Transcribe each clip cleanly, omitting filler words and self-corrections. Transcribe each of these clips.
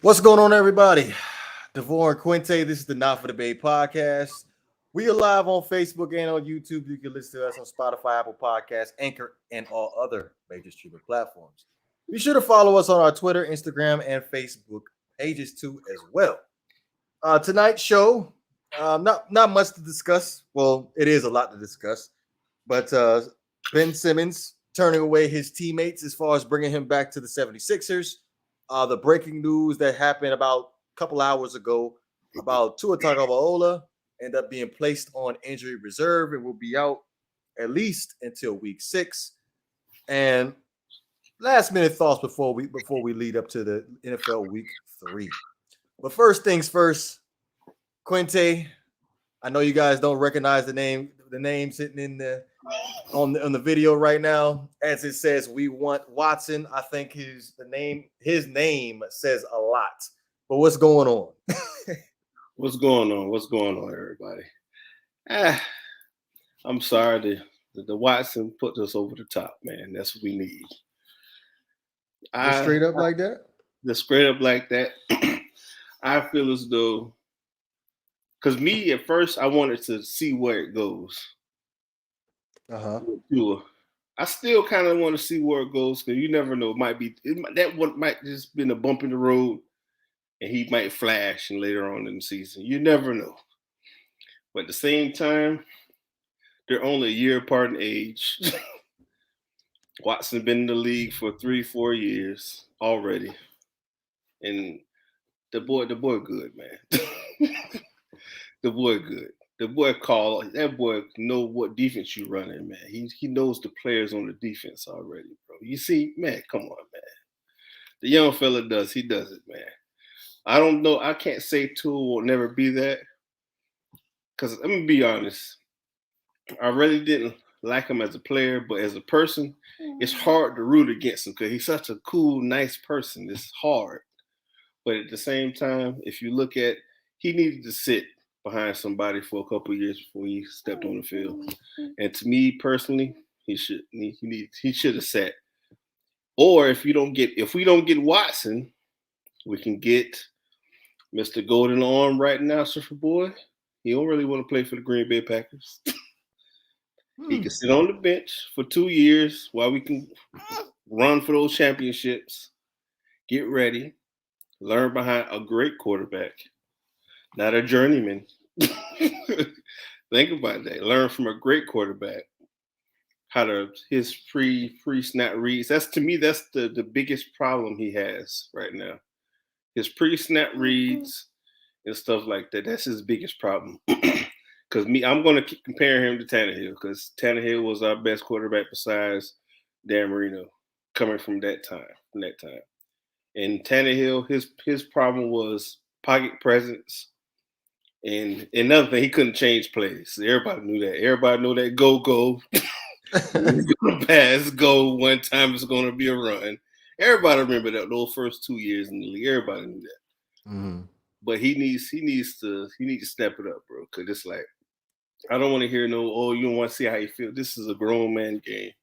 What's going on, everybody? DeVore and Quinte, this is the Not for the Bay podcast. We are live on Facebook and on YouTube. You can listen to us on Spotify, Apple Podcasts, Anchor, and all other major streaming platforms. Be sure to follow us on our Twitter, Instagram, and Facebook pages too, as well. Tonight's show, not much to discuss. Well, it is a lot to discuss, but Ben Simmons turning away his teammates as far as bringing him back to the 76ers. The breaking news that happened about a couple hours ago about Tua Tagovailoa end up being placed on injury reserve and will be out at least until week 6. And last minute thoughts before we lead up to the NFL week 3. But first things first, Quinte, I know you guys don't recognize the name sitting in the on the video right now. As it says, we want Watson. I think his name says a lot. But what's going on? What's going on? What's going on, everybody? I'm sorry. The Watson put us over the top, man. That's what we need. Straight up like that? The straight up like that. I feel as though, because me at first, I wanted to see where it goes. I still kind of want to see where it goes because you never know. That one might just been a bump in the road, and he might flash and later on in the season. You never know. But at the same time, they're only a year apart in age. Watson been in the league for 3-4 years already, and the boy good, man. The boy good. The boy that boy know what defense you running, man. He knows the players on the defense already, bro. You see, man, come on, man. The young fella he does it, man. I don't know. I can't say Tua will never be that. Because let me be honest. I really didn't like him as a player, but as a person, it's hard to root against him because he's such a cool, nice person. It's hard. But at the same time, if you look at, he needed to sit behind somebody for a couple of years before he stepped on the field. And to me personally, he should have sat. Or if we don't get Watson, we can get Mr. Golden Arm right now, Surfer Boy. He don't really want to play for the Green Bay Packers. He can sit on the bench for 2 years while we can run for those championships, get ready, learn behind a great quarterback, not a journeyman. Think about that. Learn from a great quarterback his pre-snap reads. That's the biggest problem he has right now. His pre-snap reads and stuff like that. That's his biggest problem. Because I'm going to keep comparing him to Tannehill because Tannehill was our best quarterback besides Dan Marino coming from that time. And Tannehill, his problem was pocket presence. And another thing, he couldn't change plays. Everybody knew that. Everybody knew that go. He's going to pass, go. One time it's going to be a run. Everybody remember that those first 2 years in the league. Everybody knew that. Mm-hmm. But he needs to step it up, bro. Because it's like, I don't want to hear you don't want to see how you feel. This is a grown man game.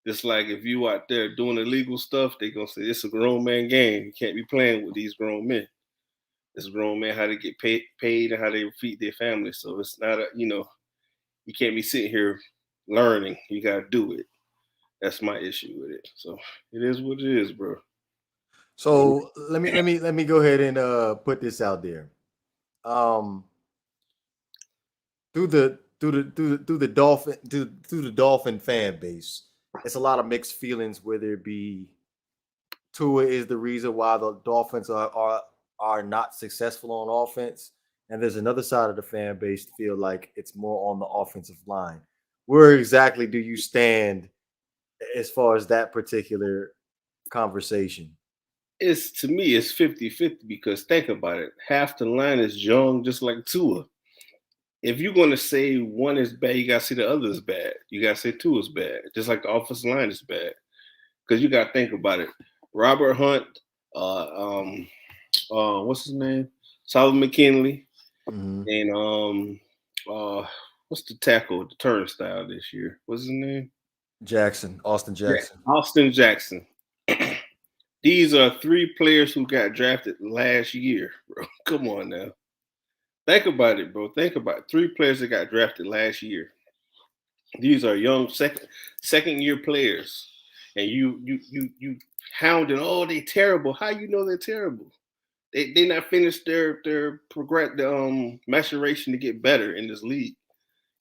It's like if you out there doing illegal stuff, they're going to say, it's a grown man game. You can't be playing with these grown men. It's grown men how to get paid and how they feed their family. So it's not you can't be sitting here learning. You gotta do it. That's my issue with it. So it is what it is, bro. So let me go ahead and put this out there. Through the Dolphin fan base, it's a lot of mixed feelings. Whether it be Tua is the reason why the Dolphins are not successful on offense, and there's another side of the fan base to feel like it's more on the offensive line. Where exactly do you stand as far as that particular conversation? To me, it's 50-50 because think about it. Half the line is young, just like Tua. If you're going to say one is bad, you got to say the other is bad. You got to say two is bad, just like the offensive line is bad. Because you got to think about it. Robert Hunt, what's his name? Solomon McKinley, and what's the tackle, the turnstile this year? What's his name? Austin Jackson. Yeah, Austin Jackson. These are 3 players who got drafted last year, bro. Come on now. Think about it, bro. Think about it. 3 players that got drafted last year. These are young second year players. And you hounding, oh, they terrible. How you know they're terrible? They not finished their maturation to get better in this league.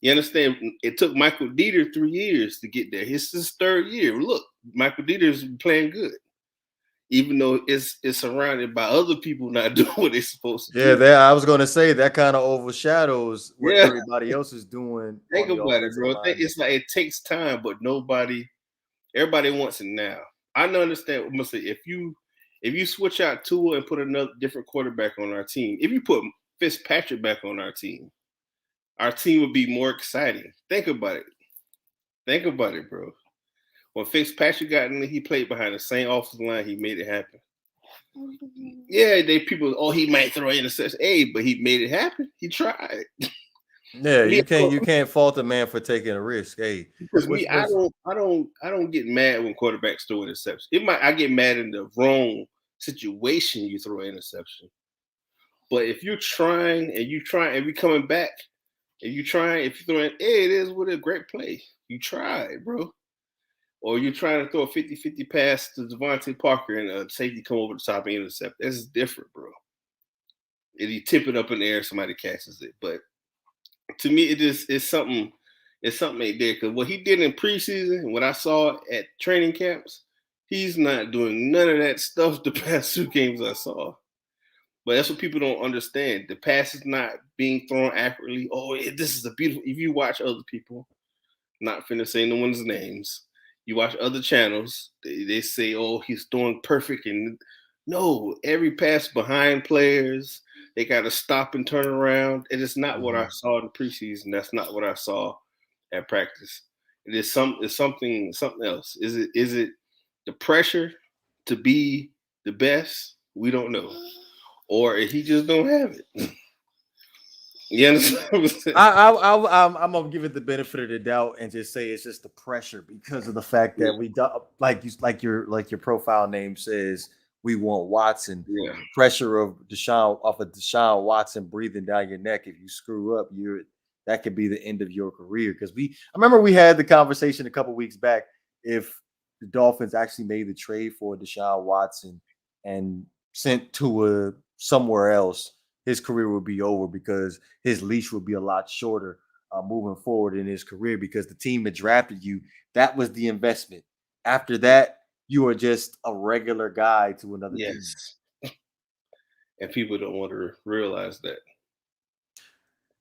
You understand? It took Michael Dieter 3 years to get there. It's his 3rd year. Look, Michael Dieter's playing good, even though it's surrounded by other people not doing what they're supposed to do. Yeah, I was going to say that kind of overshadows what everybody else is doing. Think about it, bro. It's like it takes time, but everybody wants it now. I don't understand. Mostly, if you switch out Tua and put another different quarterback on our team, if you put Fitzpatrick back on our team would be more exciting. Think about it, bro. When Fitzpatrick got in, he played behind the same offensive line. He made it happen. Yeah, he might throw an interception. Hey, but he made it happen. He tried. Yeah, you can't fault a man for taking a risk. Hey, because I don't get mad when quarterbacks throw interception. I get mad in the wrong situation you throw an interception. But if you're trying and we coming back, if you throw in, hey, it is with a great play. You tried, bro. Or you're trying to throw a 50-50 pass to Devontae Parker and a safety come over the top and intercept. That's different, bro. If you tip it up in the air, somebody catches it. But to me, it's something ain't there. Because what he did in preseason, what I saw at training camps, he's not doing none of that stuff the past 2 games I saw. But that's what people don't understand. The pass is not being thrown accurately. Oh, this is a beautiful. If you watch other people, not finna say no one's names, you watch other channels, they say, oh, he's throwing perfect. And no, every pass behind players, they got to stop and turn around. It is not what I saw in the preseason. That's not what I saw at practice. It's something else. Is it the pressure to be the best? We don't know. Or he just don't have it. You understand? I'm gonna give it the benefit of the doubt and just say it's just the pressure because of the fact that we like your profile name says we want Watson. Yeah. Pressure of Deshaun Watson breathing down your neck. If you screw up, that could be the end of your career. Because I remember we had the conversation a couple weeks back. If the Dolphins actually made the trade for Deshaun Watson and sent Tua somewhere else, his career would be over because his leash would be a lot shorter moving forward in his career because the team that drafted you, that was the investment. After that, you are just a regular guy to another team. And people don't want to realize that.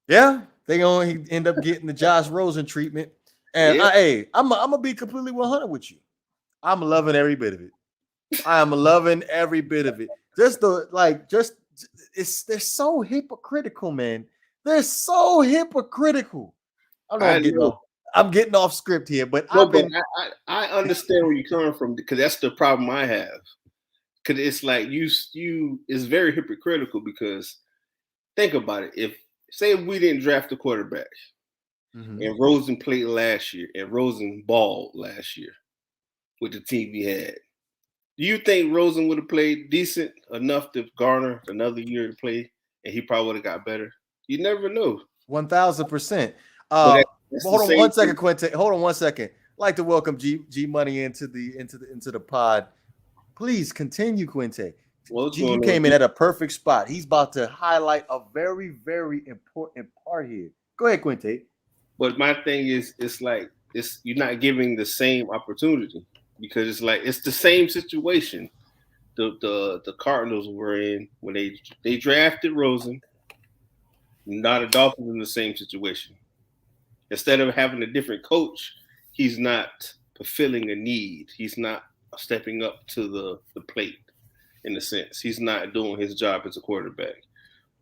Yeah, they're going to end up getting the Josh Rosen treatment. And I'm going to be completely 100 with you. I'm loving every bit of it. I am loving every bit of it. They're so hypocritical, man. They're so hypocritical. I'm getting off script here, but I understand where you're coming from because that's the problem I have. Because it's like it's very hypocritical because think about it. If we didn't draft a quarterback and Rosen played last year and Rosen balled last year with the team he had, do you think Rosen would have played decent enough to garner another year to play and he probably would have got better? You never know. 1,000%. Hold on 1 second, Quinte. Hold on 1 second. I'd like to welcome G Money into the pod. Please continue, Quinte. You came in at a perfect spot. He's about to highlight a very, very important part here. Go ahead, Quinte. But my thing is, you're not giving the same opportunity because it's the same situation the Cardinals were in when they drafted Rosen. Not the Dolphins in the same situation. Instead of having a different coach, he's not fulfilling a need. He's not stepping up to the plate in a sense. He's not doing his job as a quarterback.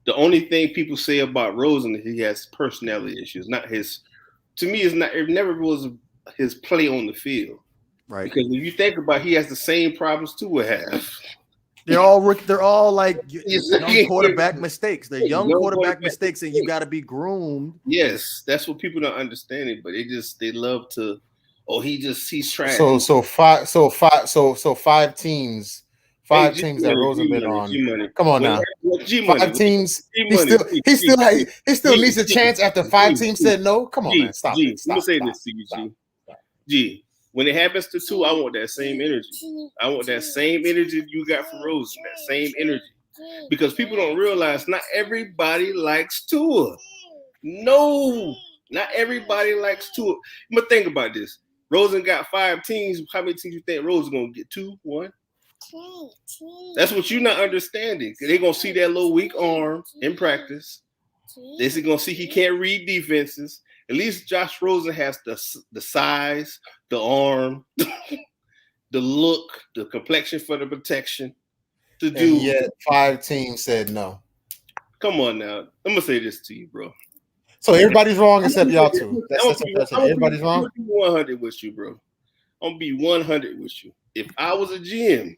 The only thing people say about Rosen is he has personality issues. To me, it never was his play on the field. Right. Because if you think about it, he has the same problems Tua have. They're all like young quarterback mistakes. They're young quarterback mistakes, and you got to be groomed. Yes, that's what people don't understand it, but they love to. Oh, he's trash. So 5 teams Five teams that Rosen been on. G-Money. Come on now. G-Money. Five teams. G-Money. He still needs a chance after five teams said no. Come on, man. Stop it. Let me say this to you, G. G. When it happens to Tua, I want that same energy. I want that same energy you got from Rosen. That same energy. Because people don't realize not everybody likes Tua. No, not everybody likes Tua. But think about this. Rosen got 5 teams. How many teams you think Rosen gonna get? 2, 1? That's what you're not understanding. They're gonna see that little weak arm in practice. They're gonna see he can't read defenses. At least Josh Rosen has the size, the arm, the look, the complexion for the protection to do. And yet 5 teams said no. Come on now. I'm gonna say this to you, bro. So everybody's wrong except y'all two. Everybody's wrong. I'm gonna be 100 with you, bro. I'm gonna be 100 with you. If I was a GM,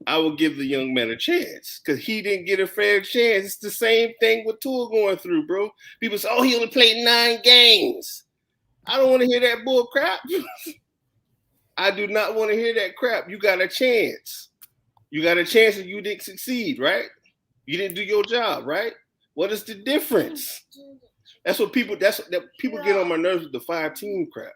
I would give the young man a chance because he didn't get a fair chance. It's the same thing with Tua going through, bro. People say, "Oh, he only played 9 games." I don't want to hear that bull crap. I do not want to hear that crap. You got a chance. You got a chance and you didn't succeed, right? You didn't do your job, right? What is the difference? That's what people get on my nerves with the 5-team crap.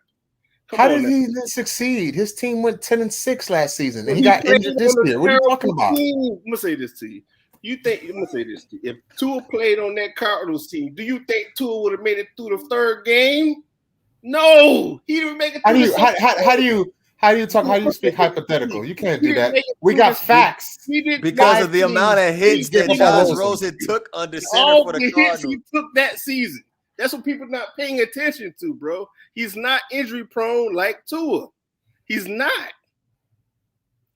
How did he succeed? His team went 10-6 last season, and he got injured this year. What are you talking about? I'm gonna say this to you. I'm gonna say this to you. If Tua played on that Cardinals team, do you think Tua would have made it through the 3rd game? No, he didn't make it through. How do you speak hypothetical? You can't do that. We got facts. Because of the amount of hits that Josh Rosen took under center for the Cardinals. He took that season. That's what people not paying attention to, bro. He's not injury prone like Tua. He's not.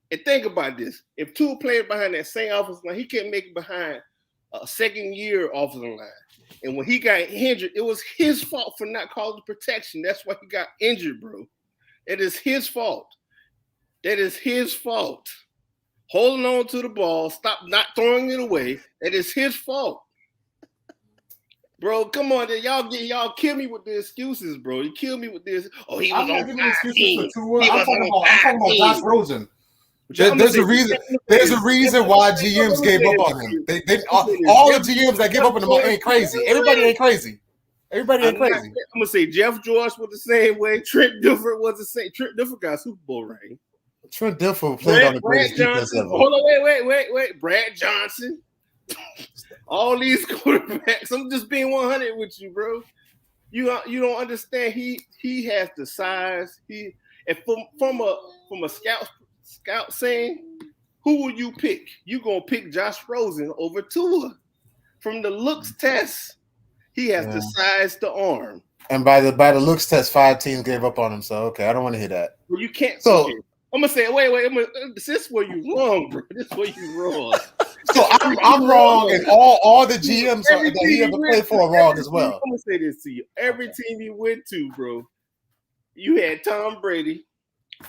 And think about this. If Tua played behind that same offensive line, he couldn't make it behind a second-year offensive line. And when he got injured, it was his fault for not calling protection. That's why he got injured, bro. It is his fault. That is his fault. Holding on to the ball, stop not throwing it away. That is his fault. Bro, come on, y'all kill me with the excuses, bro. You kill me with this. Oh, he was on 5 I'm talking about Josh Rosen. There's a reason. There's a reason why GMs gave up on him. All the GMs that give up on him ain't crazy. Everybody ain't crazy. I'm gonna say Jeff George was the same way. Trent Dilfer was the same. Trent Dilfer got a Super Bowl ring. Trent Dilfer played on the greatest defense ever. Hold on, wait. Brad Johnson. All these quarterbacks. I'm just being 100 with you, bro. You don't understand. He has the size. From a scout saying, who will you pick? You gonna pick Josh Rosen over Tua. From the looks test, he has the size, the arm. And by the looks test, 5 teams gave up on him. So okay, I don't want to hear that. Well, you can't. So I'm gonna say, wait. This is where you wrong, bro. This is where you wrong. So I'm wrong, and all the GMs that he ever played for are wrong as well. I'm gonna say this to you. Every team you went to, bro, you had Tom Brady.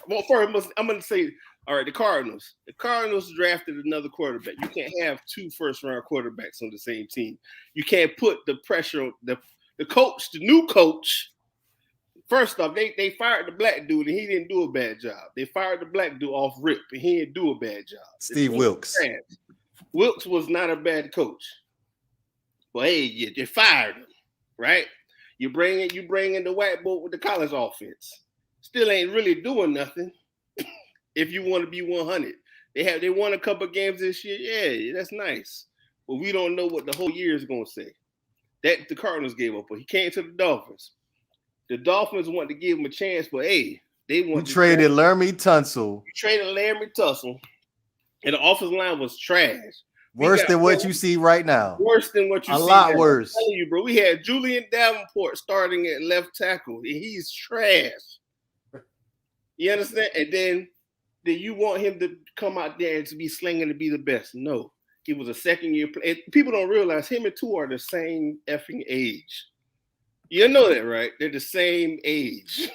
Well, first I'm gonna say, all right, the Cardinals. The Cardinals drafted another quarterback. You can't have 2 first-round quarterbacks on the same team. You can't put the pressure on the coach, the new coach. First off, they fired the black dude and he didn't do a bad job. They fired the black dude off rip and he didn't do a bad job. Steve Wilkes. Wilkes was not a bad coach. Well, hey, you fired him, right? You bring in the white boy with the college offense. Still ain't really doing nothing. If you want to be 100, they won a couple of games this year. Yeah, that's nice, but we don't know what the whole year is going to say. That the Cardinals gave up, but he came to the Dolphins. The Dolphins wanted to give him a chance, but hey, they want. You traded Laramie Tunsil. You traded Laramie Tunsil, and the offensive line was trash. Worse than what you see right now. Worse than what you see. A lot worse. I'm telling you, bro. We had Julian Davenport starting at left tackle, and he's trash. You understand? And then you want him to come out there and to be slinging to be the best. No. He was a second-year player. People don't realize him and Tua are the same effing age. You know that, right? They're the same age.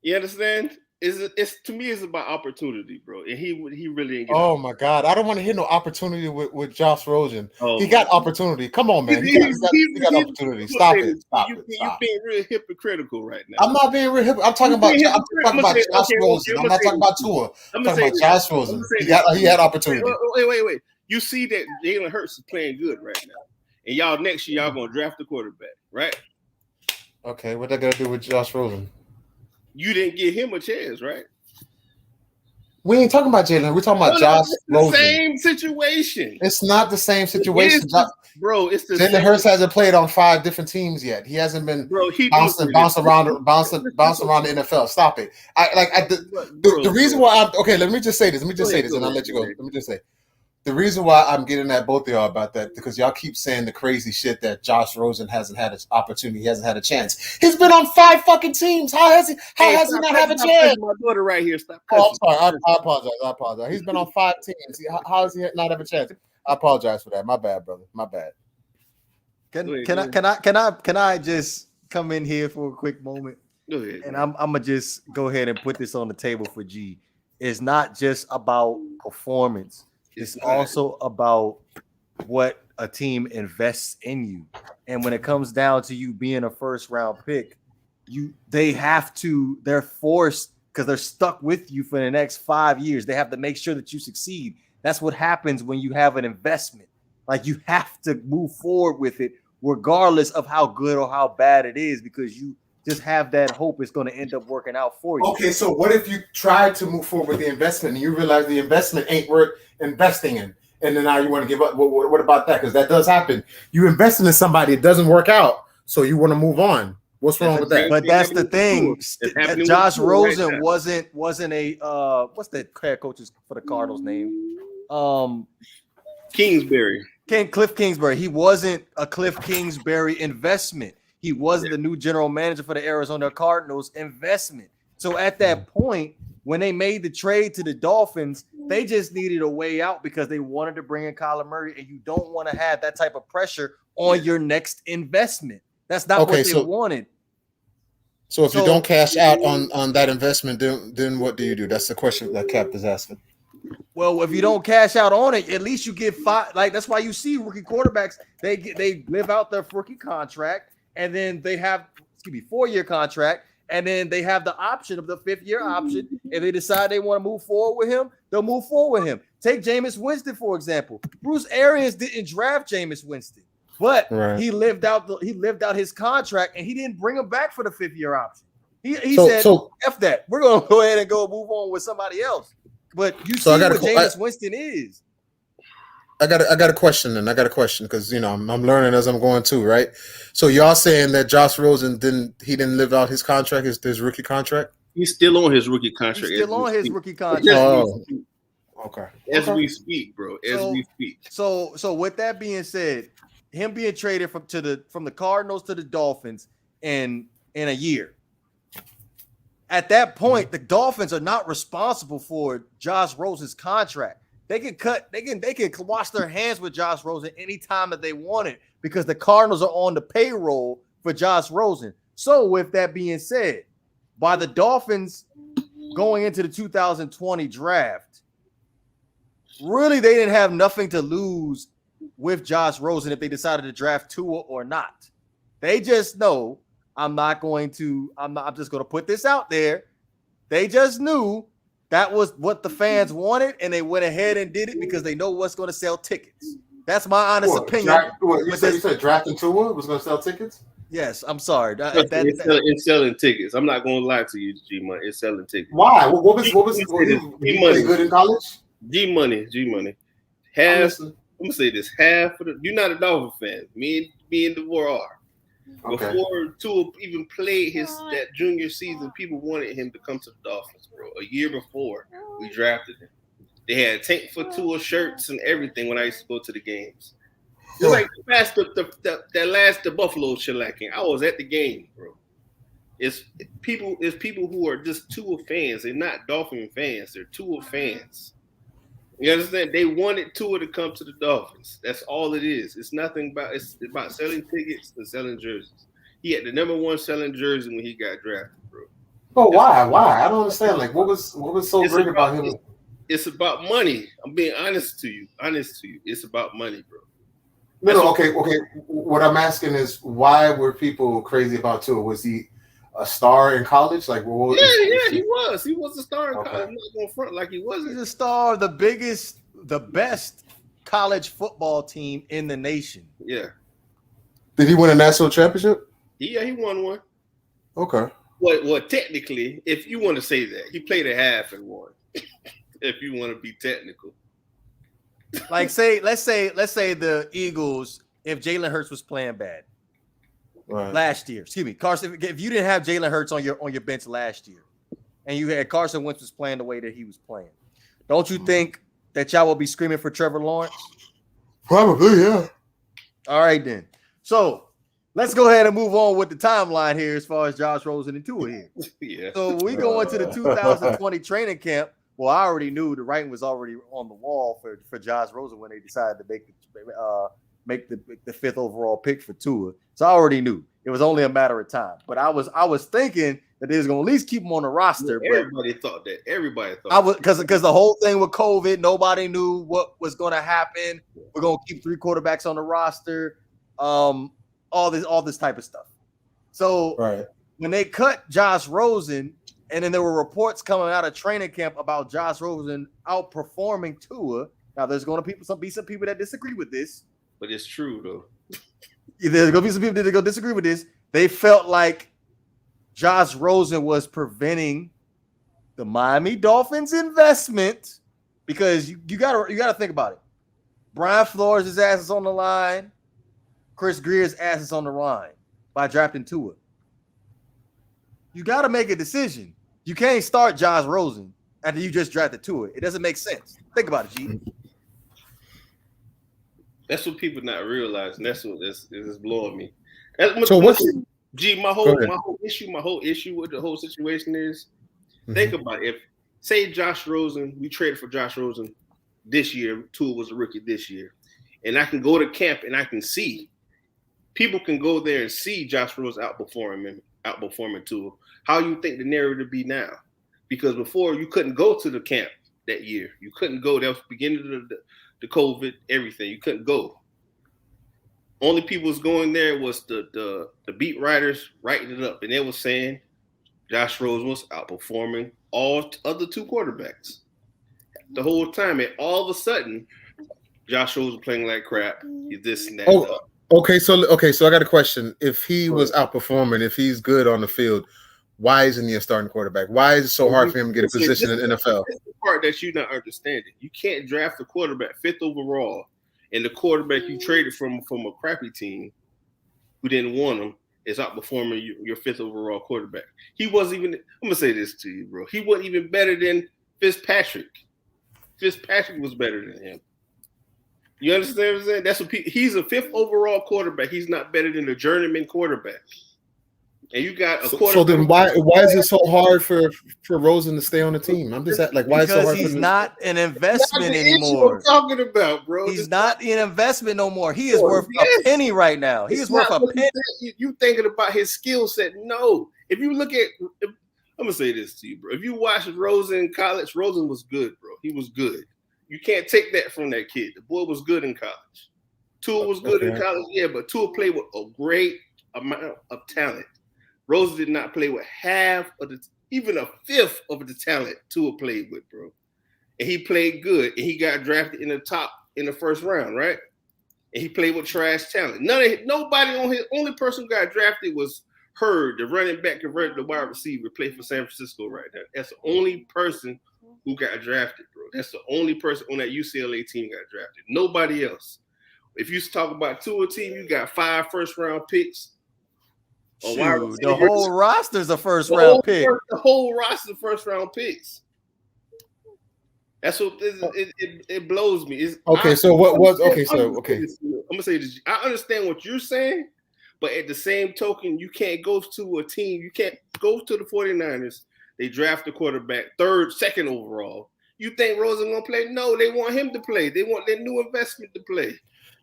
You understand? it's to me it's about opportunity, bro. And he really ain't get Oh my God, I don't want to hear no opportunity with Josh Rosen. Oh, he got opportunity. Come on, man. He got opportunity. Stop it. You're being real hypocritical right now. I'm not being real hypocritical. I'm talking about Josh Rosen. I'm not talking about Tua. I'm talking about Josh Rosen. He had opportunity. Wait. You see that Jalen Hurts is playing good right now. And y'all next year, y'all gonna draft the quarterback, right? Okay, what that got to do with Josh Rosen? You didn't give him a chance, right? We ain't talking about Jalen. We're talking about Josh Rosen. Same situation. It's not the same situation, bro. It's the Jalen Hurts hasn't played on 5 different teams yet. He hasn't been bouncing around the NFL. Stop it. The reason why let me just say this. And I'll let you go. Let me just say. The reason why I'm getting at both of y'all about that, because y'all keep saying the crazy shit that Josh Rosen hasn't had an opportunity, he hasn't had a chance. He's been on 5 fucking teams. How has he not have a chance? My daughter right here. Stop. Oh, I'm sorry. I apologize. He's been on 5 teams. How does he not have a chance? I apologize for that. My bad, brother. My bad. Can I just come in here for a quick moment? Go ahead. And I'm gonna just go ahead and put this on the table for G. It's not just about performance. It's also about what a team invests in you. And when it comes down to you being a first round pick, they're forced because they're stuck with you for the next 5 years. They have to make sure that you succeed. That's what happens when you have an investment. Like, you have to move forward with it, regardless of how good or how bad it is, because you just have that hope it's going to end up working out for you. Okay, so what if you tried to move forward with the investment and you realize the investment ain't worth investing in, and then now you want to give up? What about that? Because that does happen. You invest in somebody, it doesn't work out, so you want to move on. What's wrong with that? But that's the thing. Josh Rosen wasn't a what's the head coach's for the Cardinals name? Kingsbury. Cliff Kingsbury. He wasn't a Cliff Kingsbury investment. He wasn't the new general manager for the Arizona Cardinals investment. So at that point, when they made the trade to the Dolphins, they just needed a way out because they wanted to bring in Kyler Murray, and you don't want to have that type of pressure on your next investment. That's not what they wanted. So if you don't cash out on that investment, then what do you do? That's the question that Cap is asking. Well, if you don't cash out on it, at least you get 5. Like, that's why you see rookie quarterbacks, they live out their rookie contract, and then they have 4-year contract, and then they have the option of the 5th-year option. If they decide they want to move forward with him, they'll move forward with him. Take Jameis Winston, for example. Bruce Arians didn't draft Jameis Winston, but he lived out his contract, and he didn't bring him back for the 5th-year option. He said, F that. We're going to go ahead and go move on with somebody else. But you see what Jameis Winston is. I got a question, because I'm learning as I'm going too, right? So y'all saying that Josh Rosen didn't live out his contract, his rookie contract? He's still on his rookie contract. Oh, okay. As we speak, bro. We speak. So with that being said, him being traded from the Cardinals to the Dolphins in a year. At that point, the Dolphins are not responsible for Josh Rosen's contract. They can wash their hands with Josh Rosen anytime that they want it, because the Cardinals are on the payroll for Josh Rosen. So with that being said, by the Dolphins going into the 2020 draft, really they didn't have nothing to lose with Josh Rosen if they decided to draft Tua or not. They just know, I'm just going to put this out there. They just knew that was what the fans wanted, and they went ahead and did it because they know what's going to sell tickets. That's my honest opinion. You said drafting Tua was going to sell tickets? Yes, I'm sorry. It's selling tickets. I'm not going to lie to you, G Money. It's selling tickets. Why? What was G Money good in college? G Money. I'm gonna say this: half of you're not a Dolphin fan. Me and DeVore are. Okay. Before Tua even played that junior season, people wanted him to come to the Dolphins, bro. A year before we drafted him, they had tank for Tua shirts and everything when I used to go to the games. It's like the Buffalo shellacking. I was at the game, bro. It's people who are just Tua fans. They're not Dolphin fans. They're Tua fans. You understand? They wanted Tua to come to the Dolphins. That's all it is. It's about selling tickets and selling jerseys. He had the number 1 selling jersey when he got drafted, bro. Oh, why? Why? I don't understand. Like, what was so great about him? It's about money. I'm being honest to you. It's about money, bro. No, okay. What I'm asking is, why were people crazy about Tua? Was he a star in college? Like, he was. He was a star in college. I'm not going front like he wasn't. He's a star of the best college football team in the nation. Yeah. Did he win a national championship? Yeah, he won one. Okay. Well, technically, if you want to say that, he played a half and won. If you want to be technical. Like, let's say the Eagles, if Jalen Hurts was playing bad last year, excuse me, Carson, if you didn't have Jalen Hurts on your bench last year, and you had Carson Wentz was playing the way that he was playing, don't you think that y'all will be screaming for Trevor Lawrence? Probably, yeah. All right, then. So let's go ahead and move on with the timeline here as far as Josh Rosen and Tua here. Yeah. So we go into the 2020 training camp. Well, I already knew the writing was already on the wall for Josh Rosen when they decided to make the 5th overall pick for Tua. So I already knew it was only a matter of time. But I was thinking that they was going to at least keep him on the roster. Everybody thought that. Because the whole thing with COVID, nobody knew what was going to happen. We're going to keep 3 quarterbacks on the roster. All this type of stuff. So when they cut Josh Rosen. And then there were reports coming out of training camp about Josh Rosen outperforming Tua. Now, there's going to be some people that disagree with this. But it's true, though. There's going to be some people that go disagree with this. They felt like Josh Rosen was preventing the Miami Dolphins investment because you gotta think about it. Brian Flores' ass is on the line. Chris Greer's ass is on the line by drafting Tua. You got to make a decision. You can't start Josh Rosen after you just drafted Tua. It doesn't make sense. Think about it, G. That's what people not realizing. That's what this is blowing me. So what's G? My whole issue with the whole situation is think about it. If say Josh Rosen, we traded for Josh Rosen this year. Tua was a rookie this year, and I can go to camp and I can see people can go there and see Josh Rosen outperforming Tua. How you think the narrative be now? Because before you couldn't go to the camp that year. You couldn't go. That was the beginning of the COVID, everything. You couldn't go. Only people was going there was the beat writers writing it up, and they was saying Josh Rosen was outperforming all other 2 quarterbacks the whole time, and all of a sudden, Josh Rosen playing like crap. He's this and that. Okay, so I got a question. If he was outperforming, if he's good on the field, why isn't he a starting quarterback? Why is it so hard for him to get a position in the NFL? That's the part that you're not understanding. You can't draft a quarterback 5th overall, and the quarterback you traded from a crappy team who didn't want him is outperforming your 5th overall quarterback. He wasn't even. I'm gonna say this to you, bro. He wasn't even better than Fitzpatrick. Fitzpatrick was better than him. You understand what I'm saying? That's what he's a 5th overall quarterback. He's not better than a journeyman quarterback. And you got a quarterback. So then why is it so hard for Rosen to stay on the team? I'm just like, why is it so hard? Because he's not an investment anymore. I'm talking about, bro. He's not an investment no more. He is worth a penny right now. He is worth a penny. You thinking about his skill set? No. If you look at, I'm gonna say this to you, bro. If you watch Rosen in college, Rosen was good, bro. He was good. You can't take that from that kid. The boy was good in college. Tua was good in college, yeah, but Tua played with a great amount of talent. Rosen did not play with half of even a 5th of the talent Tua played with, bro. And he played good, and he got drafted in the 1st round, right? And he played with trash talent. Nobody on his only person who got drafted was Hurd, the running back converted to wide receiver, played for San Francisco right now. That's the only person who got drafted, bro. That's the only person on that UCLA team got drafted. Nobody else. If you talk about Tua team, you got 5 first-round picks. Shoot, the whole roster's a first-round pick. The whole roster's first-round picks. That's what it blows me. I'm gonna say this. I understand what you're saying, but at the same token, you can't go to a team. You can't go to the 49ers. They draft the quarterback 2nd overall. You think Rosen gonna play? No, they want him to play. They want their new investment to play.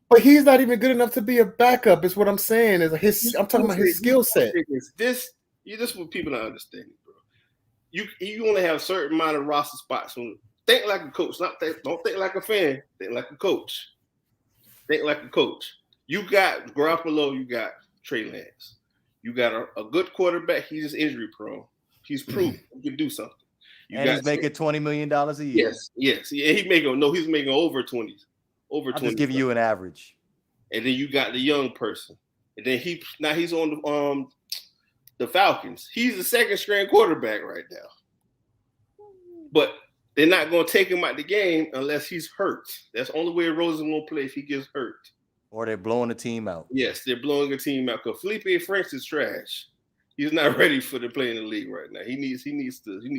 But he's not even good enough to be a backup. Is what I'm saying. I'm talking about his skill set. This is what people don't understand, bro. you only have a certain amount of roster spots. So think like a coach. Don't think like a fan. Think like a coach. Think like a coach. You got Garoppolo. You got Trey Lance. You got a good quarterback. He's just injury prone. He's proven he can do something. He's making $20 million a year. Yes. Yeah, he's making over 20. I'm just giving you an average. And then you got the young person. And then he's on the Falcons. He's the second string quarterback right now. But they're not going to take him out the game unless he's hurt. That's the only way Rosen won't play if he gets hurt. Or they're blowing the team out. Yes, they're blowing a team out because Felipe Franks is trash. He's not ready for the play in the league right now. He needs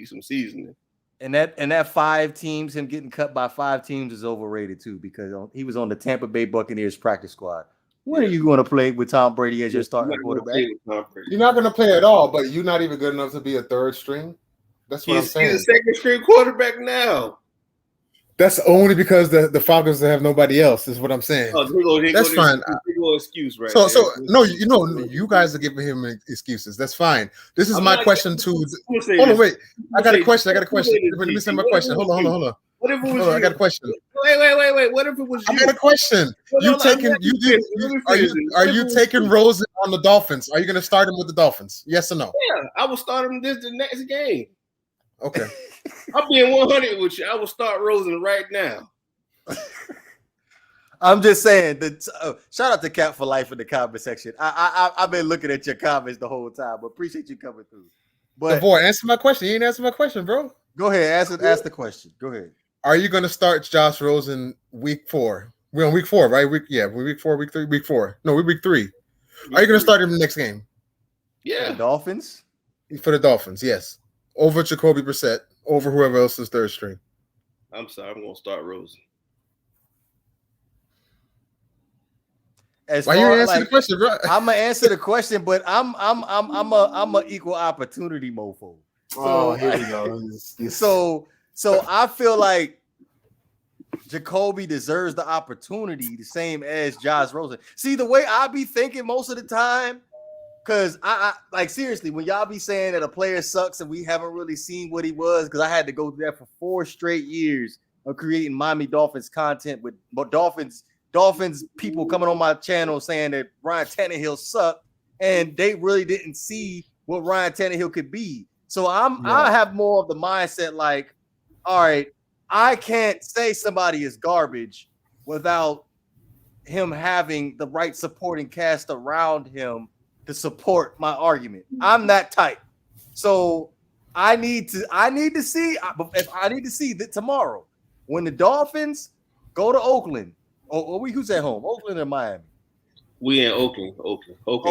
some seasoning. And that 5 teams, him getting cut by 5 teams is overrated too because he was on the Tampa Bay Buccaneers practice squad. When are you going to play with Tom Brady as your starting quarterback? You're not going to play at all, but you're not even good enough to be a third string. That's what I'm saying. He's a second string quarterback now. That's only because the Falcons have nobody else. Is what I'm saying. That's fine. Excuse, right? So no, you guys are giving him excuses. That's fine. This is my question to. Hold on, wait. I got a question. Let me say my question. Hold on. What if it was you? I got a question. Wait. What if it was you? I got a question. Are you taking Rosen on the Dolphins? Are you going to start him with the Dolphins? Yes or no? Yeah, I will start him the next game. Okay. I'm being 100 with you. I will start Rosen right now. I'm just saying that. Shout out to Cap for Life in the comment section. I've been looking at your comments the whole time, but appreciate you coming through. But boy, answer my question. You ain't answer my question, bro. Go ahead. Ask the question. Go ahead. Are you going to start Josh Rosen week 4? We're on week 4, right? We're week 4, week 3, week 4. No, we're week 3. Are you going to start him in the next game? Yeah. The Dolphins? For the Dolphins, yes. Over Jacoby Brissett, over whoever else is third string. I'm sorry, I'm going to start Rosen. Why you answer the question, bro? I'm gonna answer the question, but I'm a equal opportunity mofo. So, here we go. So I feel like Jacoby deserves the opportunity the same as Josh Rosen. See, the way I be thinking most of the time, because I like seriously, when y'all be saying that a player sucks and we haven't really seen what he was, because I had to go through that for 4 straight years of creating Miami Dolphins content with Dolphins people coming on my channel saying that Ryan Tannehill sucked, and they really didn't see what Ryan Tannehill could be. So I have more of the mindset like, all right, I can't say somebody is garbage without him having the right supporting cast around him to support my argument. I'm that type. So I need to see that tomorrow when the Dolphins go to Oakland. Who's at home? Oakland or Miami? We in Oakland. Okay. We're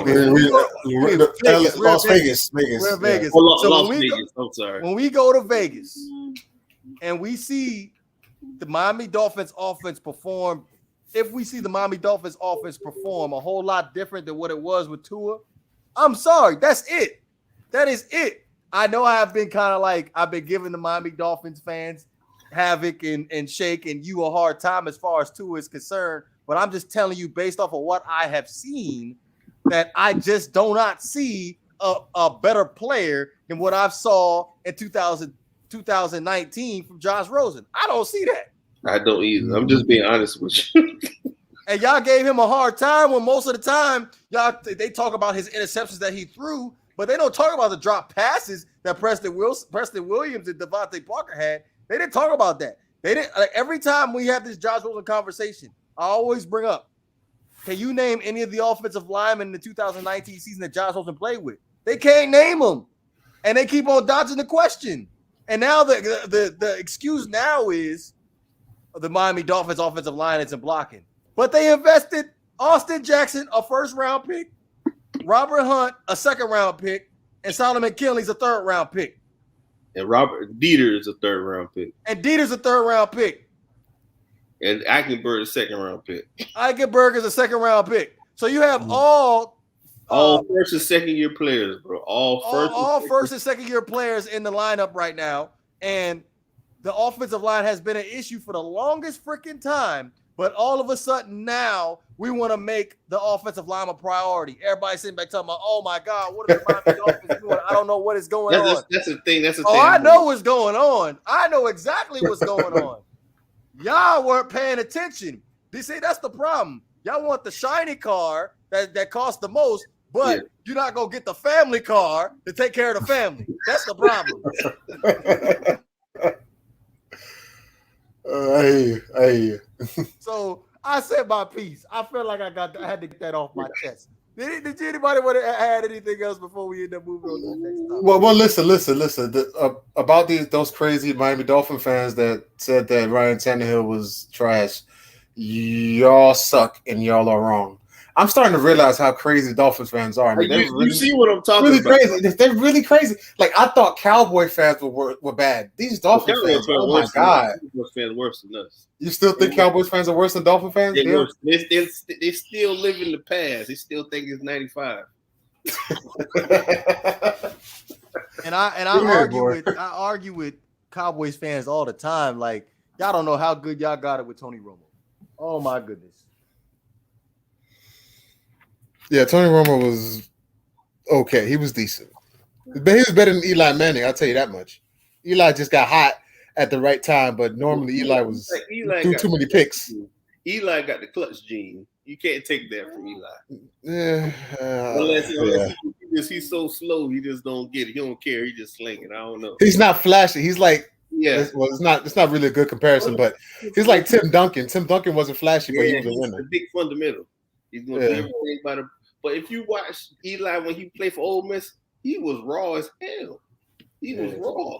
Las Vegas. We're in Vegas. I'm sorry. When we go to Vegas and we see the Miami Dolphins offense perform, if we see the Miami Dolphins offense perform a whole lot different than what it was with Tua, I'm sorry. That's it. That is it. I know I've been kind of like, I've been giving the Miami Dolphins fans havoc and shake and you a hard time as far as Tua is concerned, but I'm just telling you based off of what I have seen that I just do not see a better player than what I've saw in 2019 from Josh Rosen. I don't see that. I don't either. I'm just being honest with you. And y'all gave him a hard time when most of the time they talk about his interceptions that he threw, but they don't talk about the drop passes that Preston Williams and Devontae Parker had. They didn't talk about that. They didn't. Like, every time we have this Josh Rosen conversation, I always bring up, can you name any of the offensive linemen in the 2019 season that Josh Rosen played with? They can't name them, and they keep on dodging the question. And now the excuse now is the Miami Dolphins offensive line isn't blocking, but they invested Austin Jackson, a first-round pick, Robert Hunt, a second-round pick, and Solomon Kinley's a third-round pick. And Robert Dieter is a third-round pick. And Dieter's a third-round pick. And Eichenberg is a second-round pick. Eichenberg is a second-round pick. So you have all first and second-year players, bro. All first and second-year players in the lineup right now. And the offensive line has been an issue for the longest freaking time But all of a sudden now we want to make the offensive line a priority. Everybody sitting back talking about, oh my God, what are the Miami Dolphins doing? I don't know what is going on. That's the thing. That's the thing. thing. I know what's going on. I know exactly what's going on. Y'all weren't paying attention. You see, that's the problem. Y'all want the shiny car that costs the most, but you're not gonna get the family car to take care of the family. That's the problem. I hear you. So I said my piece. I feel like I had to get that off my chest. Did anybody want to add anything else before we end up moving on to the next topic? Well, listen. About those crazy Miami Dolphin fans that said that Ryan Tannehill was trash. Y'all suck and y'all are wrong. I'm starting to realize how crazy Dolphins fans are. I mean, you see what I'm talking about? Crazy. They're really crazy. Like I thought Cowboy fans were bad. These Dolphin fans, oh my God. Cowboys fans worse than us. You still think Cowboys fans are worse than Dolphin fans? They're worse. They still live in the past. They still think it's 95. And I argue with Cowboys fans all the time. Like, y'all don't know how good y'all got it with Tony Romo. Oh my goodness. Yeah, Tony Romo was okay. He was decent. But he was better than Eli Manning, I'll tell you that much. Eli just got hot at the right time, but normally Eli threw too many picks. Eli got the clutch gene. You can't take that from Eli. Yeah. Unless he's so slow, he just don't get it. He don't care. He just slinging. I don't know. He's not flashy. He's like, well, it's not really a good comparison, but he's like Tim Duncan. Tim Duncan wasn't flashy, but he was a winner. He's a big fundamental. He's going to do everything by the. But if you watch Eli when he played for Ole Miss, he was raw as hell. He was raw.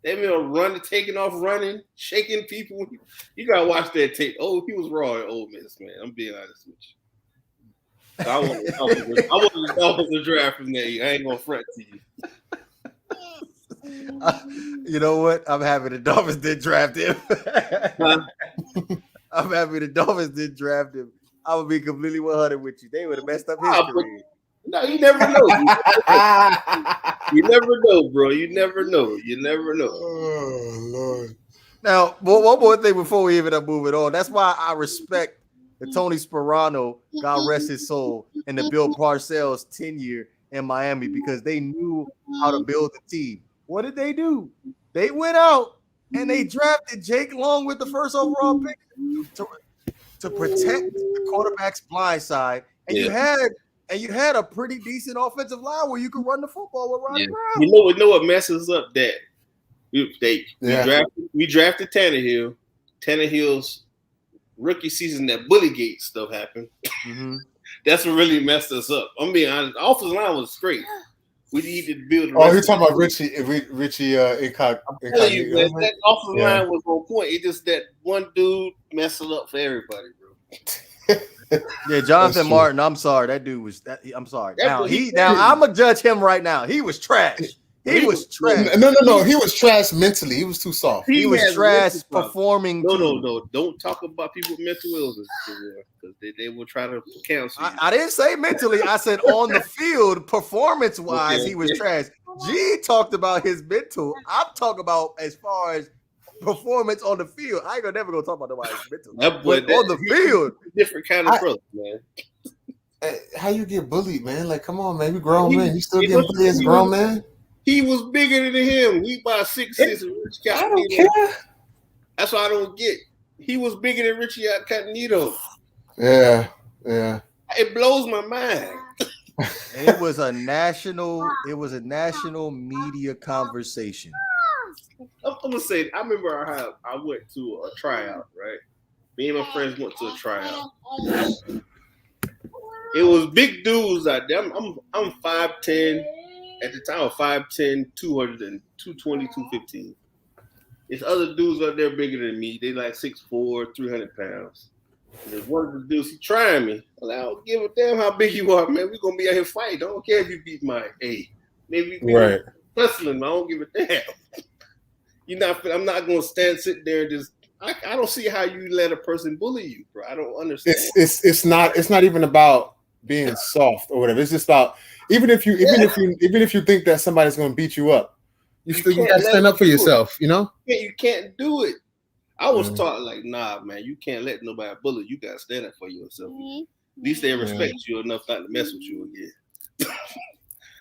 That man taking off running, shaking people. You gotta watch that tape. Oh, he was raw at Ole Miss, man. I'm being honest with you. So I want the Dolphins to draft from there. I ain't gonna front to you. You know what? I'm happy the Dolphins did draft him. I'm happy the Dolphins did draft him. I would be completely 100 with you. They would have messed up his career. No, you never know. You never know, bro. You never know. Oh, Lord. Now, one more thing before we even moving on. That's why I respect the Tony Sperano, God rest his soul, and the Bill Parcells tenure in Miami because they knew how to build a team. What did they do? They went out and they drafted Jake Long with the first overall pick to protect the quarterback's blind side. And you had a pretty decent offensive line where you could run the football with Ronnie Brown. You know what messes up that? We drafted Tannehill. Tannehill's rookie season, that Bullygate stuff happened. Mm-hmm. That's what really messed us up. I'm being honest. The offensive line was great. We needed to build. You're talking about Richie Incognito. That offensive line was on point. It's just that one dude messed it up for everybody, bro. Yeah, Jonathan Martin. I'm sorry, that dude was. I'm sorry. Now I'm gonna judge him right now. He was trash. He was trash. No. He was trash mentally. He was too soft. He was trash performing. No. Don't talk about people with mental illness because they will try to cancel you. I didn't say mentally. I said on the field, performance-wise, he was trash. G talked about his mental. I'm talking about as far as performance on the field. I ain't never gonna talk about nobody's mental. But on the field, different kind of brother, man. How you get bullied, man? Like, come on, man. You grown man. You still getting bullied as a grown man? He was bigger than him. He about 6'6". I don't care. That's what I don't get. He was bigger than Richie Incognito. Yeah. It blows my mind. And it was a national media conversation. I'm gonna say, I remember how I went to a tryout, right? Me and my friends went to a tryout. It was big dudes out there. I'm 5'10". At the time, 5'10", 200, 220, 215. There's other dudes out there bigger than me. They like 6'4", 300 pounds. And there's one of the dudes, he trying me. I'm like, I don't give a damn how big you are, man. We're going to be out here fighting. I don't care if you beat my A. Maybe hustling. I don't give a damn. I'm not going to sit there and just, I don't see how you let a person bully you, bro. I don't understand. It's not even about being soft or whatever. It's just about, even if you think that somebody's going to beat you up, you got to stand up for yourself, you know? You can't do it. I was taught like, nah, man, you can't let nobody bully. You gotta stand up for yourself. At least they respect you enough not to mess with you again.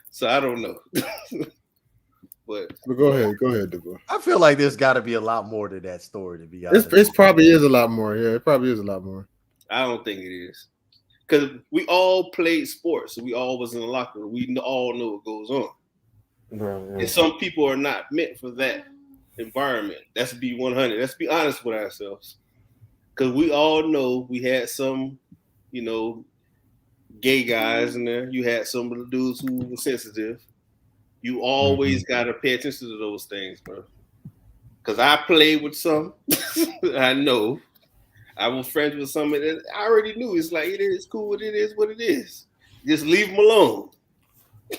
So I don't know. But go ahead, DeBoer. I feel like there's got to be a lot more to that story, to be honest. It probably is a lot more. Yeah, it probably is a lot more. I don't think it is. Because we all played sports. So we all was in the locker room. We all know what goes on. And some people are not meant for that environment. Let's be 100. Let's be honest with ourselves. Because we all know we had some, gay guys in there. You had some of the dudes who were sensitive. You always got to pay attention to those things, bro. Because I played with some. I know. I was friends with some of it. I already knew. It's like, it is cool. It is what it is. Just leave them alone.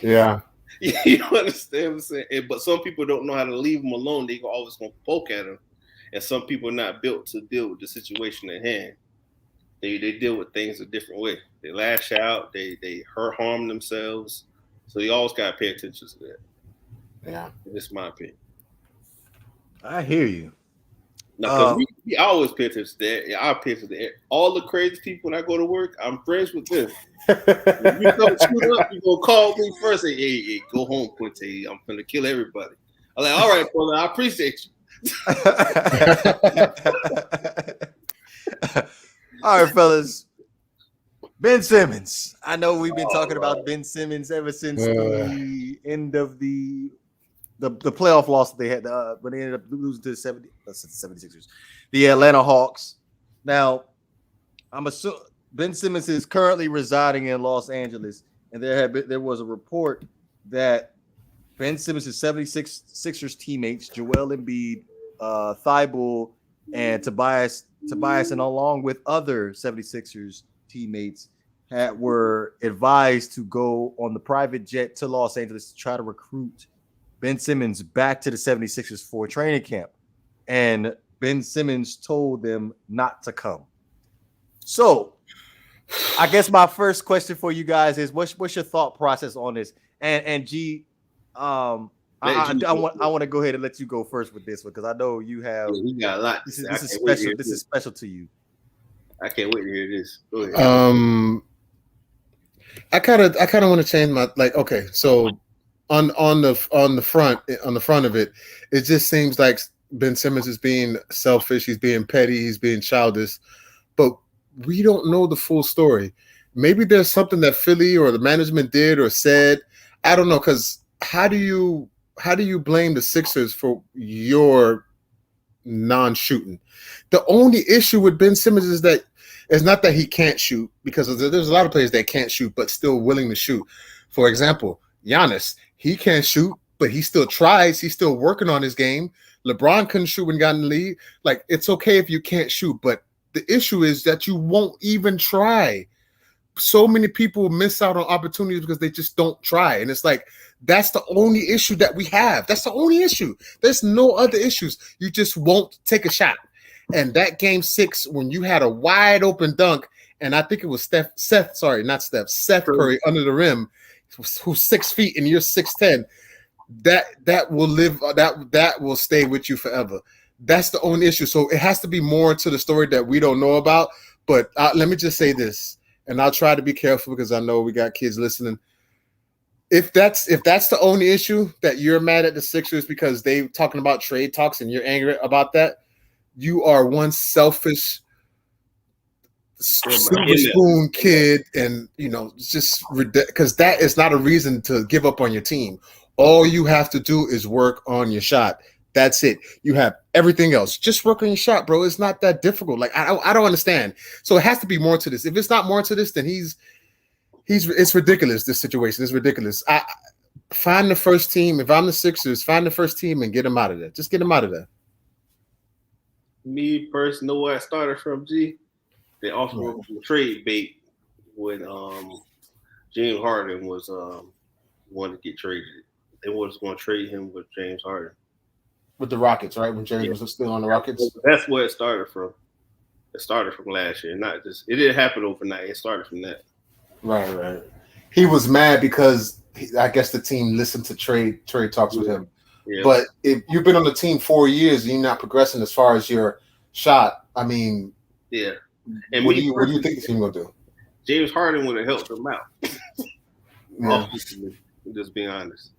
Yeah. You understand what I'm saying? But some people don't know how to leave them alone. They always going to poke at them. And some people are not built to deal with the situation at hand. They deal with things a different way. They lash out. They harm themselves. So you always got to pay attention to that. Yeah. That's my opinion. I hear you. Now, because we always pay attention to that. I pay attention to that. All the crazy people when I go to work, I'm friends with them. If you come shoot up, you're going to call me first. Say, hey, go home, Quinte. I'm going to kill everybody. I'm like, all right, brother, I appreciate you. All right, fellas. Ben Simmons. I know we've been talking about Ben Simmons ever since the end of the playoff loss that they had when they ended up losing to the 76ers, the Atlanta Hawks. Now, I'm assuming Ben Simmons is currently residing in Los Angeles, and there was a report that Ben Simmons' 76ers teammates, Joel Embiid, Thibault, and Tobias, and along with other 76ers teammates, were advised to go on the private jet to Los Angeles to try to recruit Ben Simmons back to the 76ers for training camp. And Ben Simmons told them not to come. So I guess my first question for you guys is, what's your thought process on this? And G, I want to go ahead and let you go first with this one, because I know you have. Yeah, he got a lot. This is special. This is special to you. I can't wait to hear this. Go ahead. I kind of want to change my Okay, so on the front of it, it just seems like Ben Simmons is being selfish. He's being petty. He's being childish. But we don't know the full story. Maybe there's something that Philly or the management did or said. I don't know, because how do you blame the Sixers for your non-shooting? The only issue with Ben Simmons is that it's not that he can't shoot, because there's a lot of players that can't shoot but still willing to shoot. For example, Giannis, he can't shoot, but he still tries. He's still working on his game. LeBron couldn't shoot when he got in the league. Like, it's okay if you can't shoot, but the issue is that you won't even try. So many people miss out on opportunities because they just don't try. And it's like, that's the only issue that we have. That's the only issue. There's no other issues. You just won't take a shot. And that game 6, when you had a wide open dunk, and I think it was Seth Curry under the rim, who's 6 feet and you're 6'10", that will live. That will stay with you forever. That's the only issue. So it has to be more to the story that we don't know about. But let me just say this, and I'll try to be careful because I know we got kids listening. If that's the only issue, that you're mad at the Sixers because they talking about trade talks and you're angry about that, you are one selfish silver spoon kid, and just because that is not a reason to give up on your team. All you have to do is work on your shot. That's it. You have everything else. Just work on your shot, bro. It's not that difficult. Like, I don't understand. So it has to be more to this. If it's not more to this, then it's ridiculous. This situation is ridiculous. Find the first team. If I'm the Sixers, find the first team and get them out of there. Just get them out of there. Me personally, know where I started from, G. They also trade bait when James Harden was wanted to get traded. They was going to trade him with James Harden. With the Rockets, right? When James was still on the Rockets? That's where it started from. It started from last year. It didn't happen overnight. It started from that. Right. He was mad because I guess the team listened to trade talks with him. Yeah. But if you've been on the team 4 years and you're not progressing as far as your shot. I mean, yeah. And what do you think the team gonna do? James Harden would have helped them out. Yeah. Just being honest.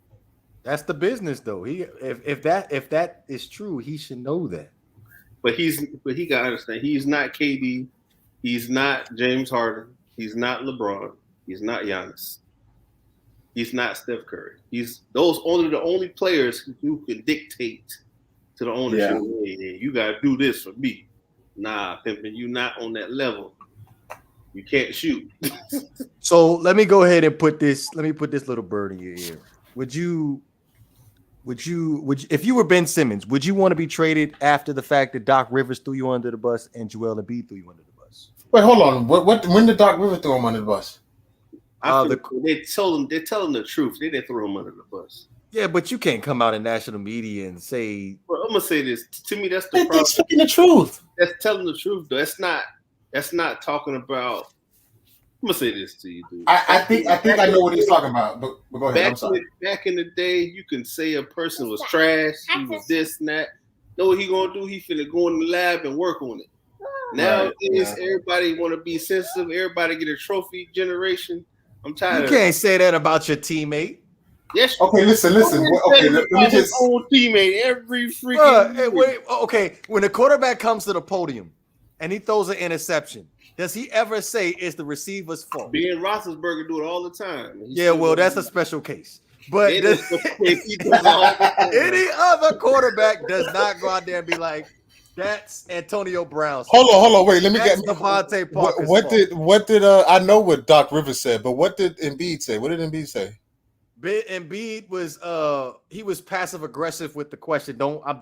That's the business, though. If that is true, he should know that. But he gotta understand. He's not KD. He's not James Harden. He's not LeBron. He's not Giannis. He's not Steph Curry. He's the only players who can dictate to the ownership. Yeah. Hey, you gotta do this for me. Nah, pimpin', you not on that level. You can't shoot. So let me go ahead and put this little bird in your ear. Would you, if you were Ben Simmons, would you want to be traded after the fact that Doc Rivers threw you under the bus and Joel Embiid threw you under the bus? Wait, hold on. When did Doc Rivers throw him under the bus? They told him they're telling the truth. They didn't throw him under the bus. Yeah, but you can't come out in national media and say. Well, I'm gonna say this. To me, that's the problem. That's speaking the truth. That's telling the truth, though. That's not talking about. I'm gonna say this to you, dude. I think I know what he's talking about. But go ahead. I'm sorry. Back in the day, you can say a person was trash. He was this and that. Know what he gonna do? He finna go in the lab and work on it. Nowadays, everybody want to be sensitive. Everybody get a trophy generation. I'm tired. You can't say that about your teammate. Yes. Okay, listen. Okay, let me just. Old teammate every freaking. Okay, when the quarterback comes to the podium and he throws an interception, does he ever say it's the receiver's fault? Ben Roethlisberger do it all the time. Yeah, well, that's a special case. But any other quarterback does not go out there and be like, "That's Antonio Brown's." Hold on, wait. Let me get Devontae Parker's what did I know what Doc Rivers said, but what did Embiid say? What did Embiid say? Embiid was he was passive aggressive with the question. I'm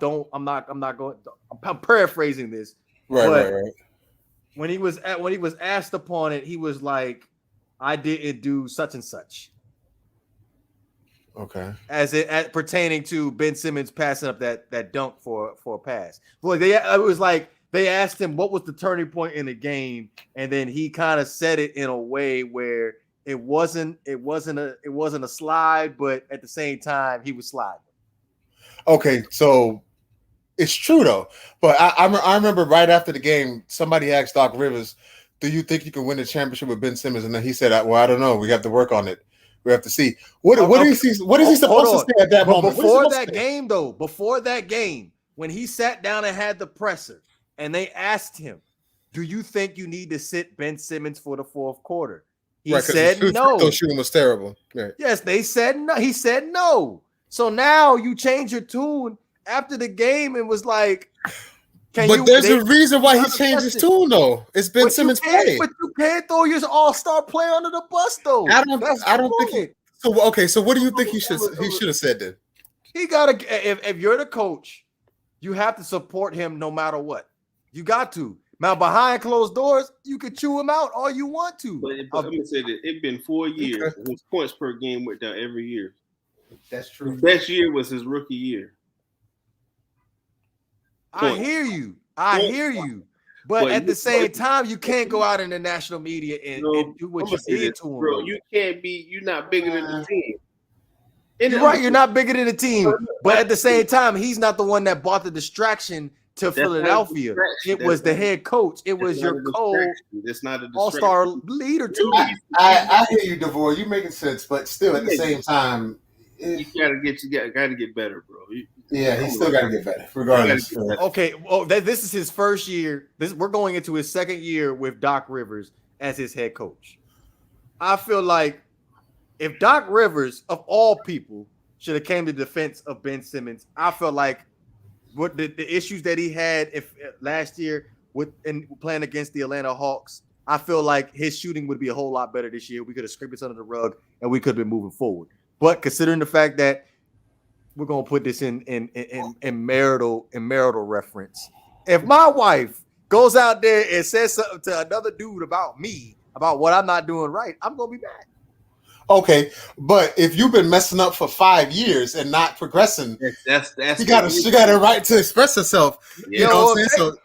paraphrasing this. Right. When he was asked upon it, he was like, "I didn't do such and such." Okay. As pertaining to Ben Simmons passing up that dunk for a pass. Well, it was like they asked him what was the turning point in the game, and then he kind of said it in a way where it wasn't a slide, but at the same time he was sliding. Okay, so it's true though. But I remember right after the game, somebody asked Doc Rivers, "Do you think you can win the championship with Ben Simmons?" And then he said, "Well, I don't know. We have to work on it. We have to see." What is he supposed to say at that moment? Before that game, when he sat down and had the presser, and they asked him, "Do you think you need to sit Ben Simmons for the fourth quarter?" He said no. The shooting was terrible. Right. Yes, they said no. He said no. So now you change your tune after the game and was like, there's a reason why he changed his tune, though. It's Ben Simmons' play. But you can't throw your all-star player under the bus, though. I don't think. So what do you think he should have said then? He gotta. If you're the coach, you have to support him no matter what. You got to. Now behind closed doors, you can chew him out all you want to. But I'm gonna say that it's been 4 years. Okay. His points per game went down every year. That's true. The best year was his rookie year. I hear you. But at the same time, you can't go out in the national media and do what you did to him. Bro, you can't be. You're not bigger than the team. You're right. You're not bigger than the team. But at the same time, he's not the one that brought the distraction to Philadelphia. It was the head coach. It was your It's not an all-star leader too. I hear you, DeVore. You're making sense, but still at the same time, you gotta get better, bro. He's still gotta get better, regardless. Okay, well, this is his first year. We're going into his second year with Doc Rivers as his head coach. I feel like if Doc Rivers, of all people, should have came to the defense of Ben Simmons, I feel like what the issues that he had last year in playing against the Atlanta Hawks, I feel like his shooting would be a whole lot better this year. We could have scraped this under the rug and we could have been moving forward. But considering the fact that we're gonna put this in marital reference, if my wife goes out there and says something to another dude about me, about what I'm not doing right, I'm gonna be mad. Okay, but if you've been messing up for 5 years and not progressing, that's she got a right to express herself. Yeah.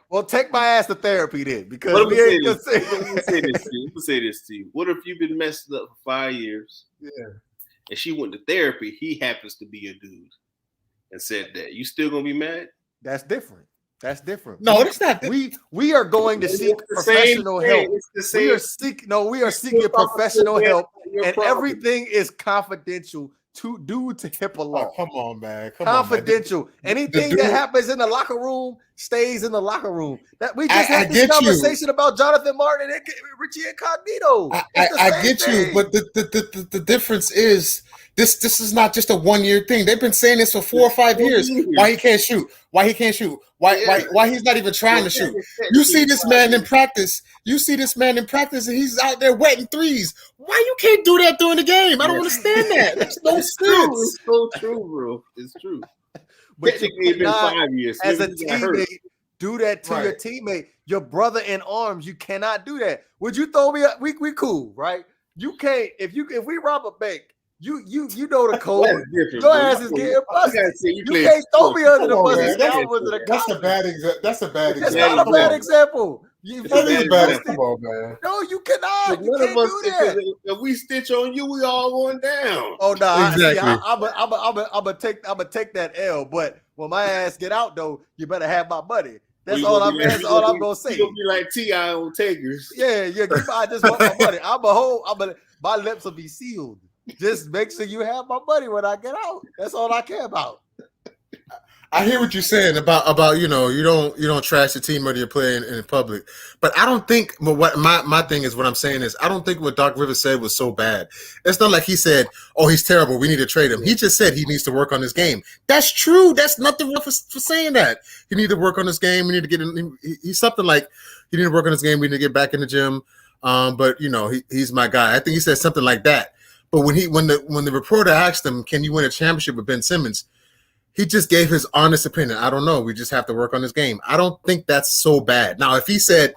Well, take my ass to therapy then, because let me say this to you. What if you've been messing up for 5 years? Yeah. And she went to therapy. He happens to be a dude and said that. You still gonna be mad? That's different. That's different. No, it's not. We are going to seek professional help. We are seeking professional help, and everything is confidential due to HIPAA law. Oh, come on, man. Confidential. Anything that happens in the locker room stays in the locker room. That we just had this conversation about Jonathan Martin and Richie Incognito. I get you, but the difference is this is not just a 1-year thing. They've been saying this for 4 or 5 years. Why he can't shoot? Why he's not even trying to shoot? You see this man in practice. And he's out there wetting threes. Why you can't do that during the game? I don't understand that. That's no sense. It's so true, bro. It's true. But technically, it's been 5 years. As a teammate, do that to your teammate, your brother in arms. You cannot do that. Would you throw me up? We cool, right? You can't. If we rob a bank, you know the code. Your ass is getting busted. You can't throw me under the bus. That's a bad example. That's a bad example. It's not a bad example. Come on, man. No, you cannot. You can't do that. If we stitch on you, we all going down. Oh no, exactly. I'm gonna take that L. But when my ass get out though, you better have my money. That's all I'm gonna say. You'll be like T.I. on Takers. Yeah. I just want my money. My lips will be sealed. Just make sure you have my money when I get out. That's all I care about. I hear what you're saying about you don't trash the team or your player in public, but I don't think. But what my thing is, what I'm saying is, I don't think what Doc Rivers said was so bad. It's not like he said, "Oh, he's terrible. We need to trade him." He just said he needs to work on his game. That's true. That's nothing wrong for saying that. He need to work on his game. We need to get in. He's something like he need to work on his game. We need to get back in the gym. But he's my guy. I think he said something like that. But when the reporter asked him, "Can you win a championship with Ben Simmons?" he just gave his honest opinion. I don't know. We just have to work on his game. I don't think that's so bad. Now, if he said,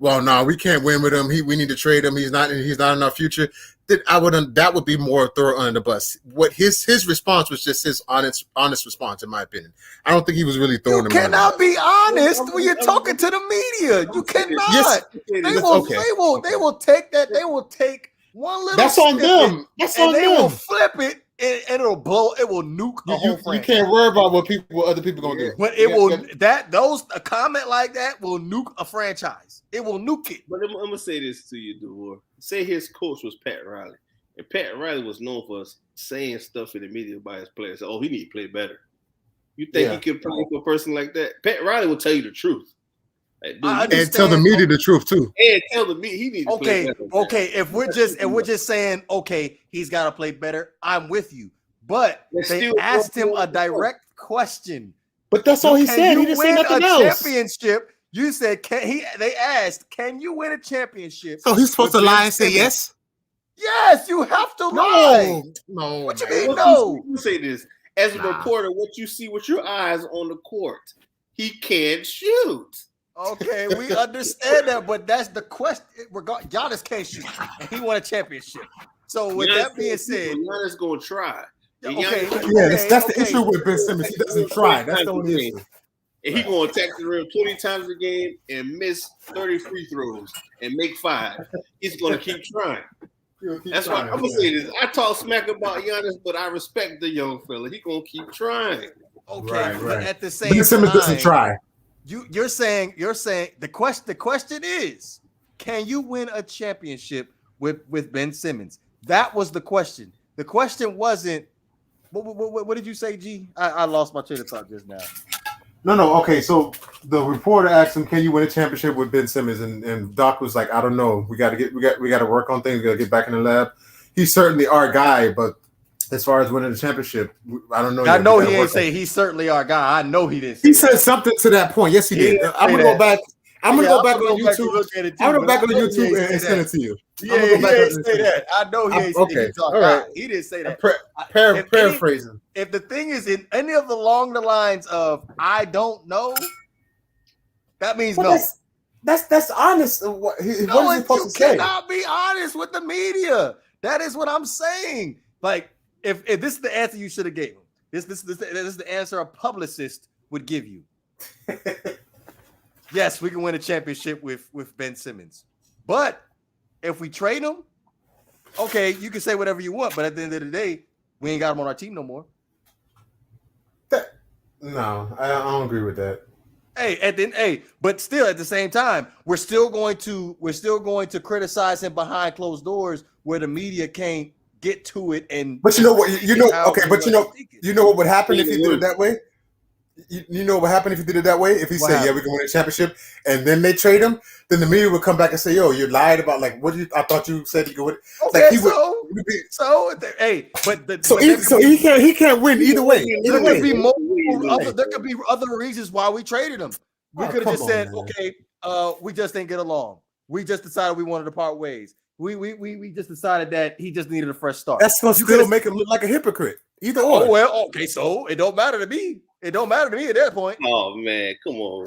"Well, no, we can't win with him. We need to trade him. He's not in our future," that would be more throw under the bus. What his response was just his honest response, in my opinion. I don't think he was really throwing him. You cannot be honest when you're talking to the media. You cannot. Yes, they will take that. They will take one little. That's on them. That's on them. They will flip it. And it'll blow. It will nuke the whole franchise. You can't worry about what other people gonna do. But a comment like that will nuke a franchise. It will nuke it. But I'm gonna say this to you, DeVore. Say his coach was Pat Riley, and Pat Riley was known for saying stuff in the media about his players. So, he need to play better. You think he could play for a person like that? Pat Riley will tell you the truth. Like, and tell the media the truth too. And tell the media he needs to play better. Okay. If we're just saying, okay, he's got to play better, I'm with you. But they asked him a direct question. But that's all he said. He didn't say nothing else. Championship. You said, they asked, can you win a championship? So he's supposed to lie and say yes? Yes, you have to lie. No. What you mean, no? You say this. As a reporter, what you see with your eyes on the court, he can't shoot. Okay, we understand that, but that's the question. Giannis can't shoot, and he won a championship. So with that being said, Giannis gonna try. That's the issue with Ben Simmons. He doesn't try. That's the only issue. And he gonna attack the rim 20 times a game and miss 30 free throws and make 5. He's gonna keep trying. That's why I'm gonna say this. I talk smack about Giannis, but I respect the young fella. He gonna keep trying. Okay, right. But at the same time, Ben Simmons doesn't try. You're saying the question is, can you win a championship with Ben Simmons? That was the question. The question wasn't what did you say, G? I lost my train of thought just now. No. Okay, so the reporter asked him, "Can you win a championship with Ben Simmons?" And Doc was like, "I don't know. We got to work on things. We got to get back in the lab. He's certainly our guy, but as far as winning the championship, I don't know." I know he ain't say he's certainly our guy. I know he didn't. He said something to that point. Yes, he did. I'm gonna go back. I'm gonna go back on YouTube. I'm gonna go back on YouTube and send it to you. Yeah, he didn't say that. I know he ain't say that. All right, he didn't say that. Paraphrasing. If the thing is in any of along the lines of "I don't know," that means no. That's honest. What is he supposed to say? You cannot be honest with the media. That is what I'm saying. Like, if this is the answer you should have gave him, this is the answer a publicist would give you. Yes, we can win a championship with Ben Simmons. But if we trade him, okay, you can say whatever you want. But at the end of the day, we ain't got him on our team no more. No, I don't agree with that. But still at the same time, we're still going to criticize him behind closed doors where the media can't get to it. But you know what? You know what would happen if he did it that way? You know what would happen if he did it that way? If he said, "Yeah, we can win a championship," and then they trade him, then the media would come back and say, "Yo, you lied about I thought you said you could." Okay, he can't win either way. There could be other reasons why we traded him. We could have just said, "Okay, we just didn't get along. We just decided we wanted to part ways. We just decided that he just needed a fresh start." That's gonna still make him look like a hypocrite. Either or. Oh well, okay, so it don't matter to me. It don't matter to me at that point. Oh man, come on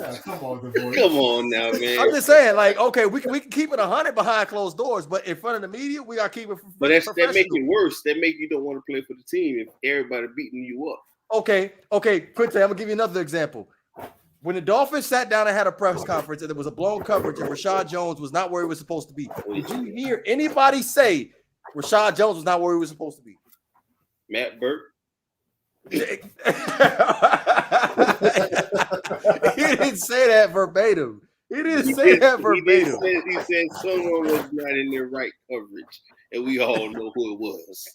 now, man. I'm just saying, okay, we can keep it 100 behind closed doors, but in front of the media, we gotta keep it. But that make it worse. That make you don't want to play for the team if everybody beating you up. Okay, Quincy, I'm gonna give you another example. When the Dolphins sat down and had a press conference, and there was a blown coverage, and Rashad Jones was not where he was supposed to be. Did you hear anybody say Rashad Jones was not where he was supposed to be? Matt Burke. He didn't say that verbatim. He said someone was not in their right coverage, and we all know who it was.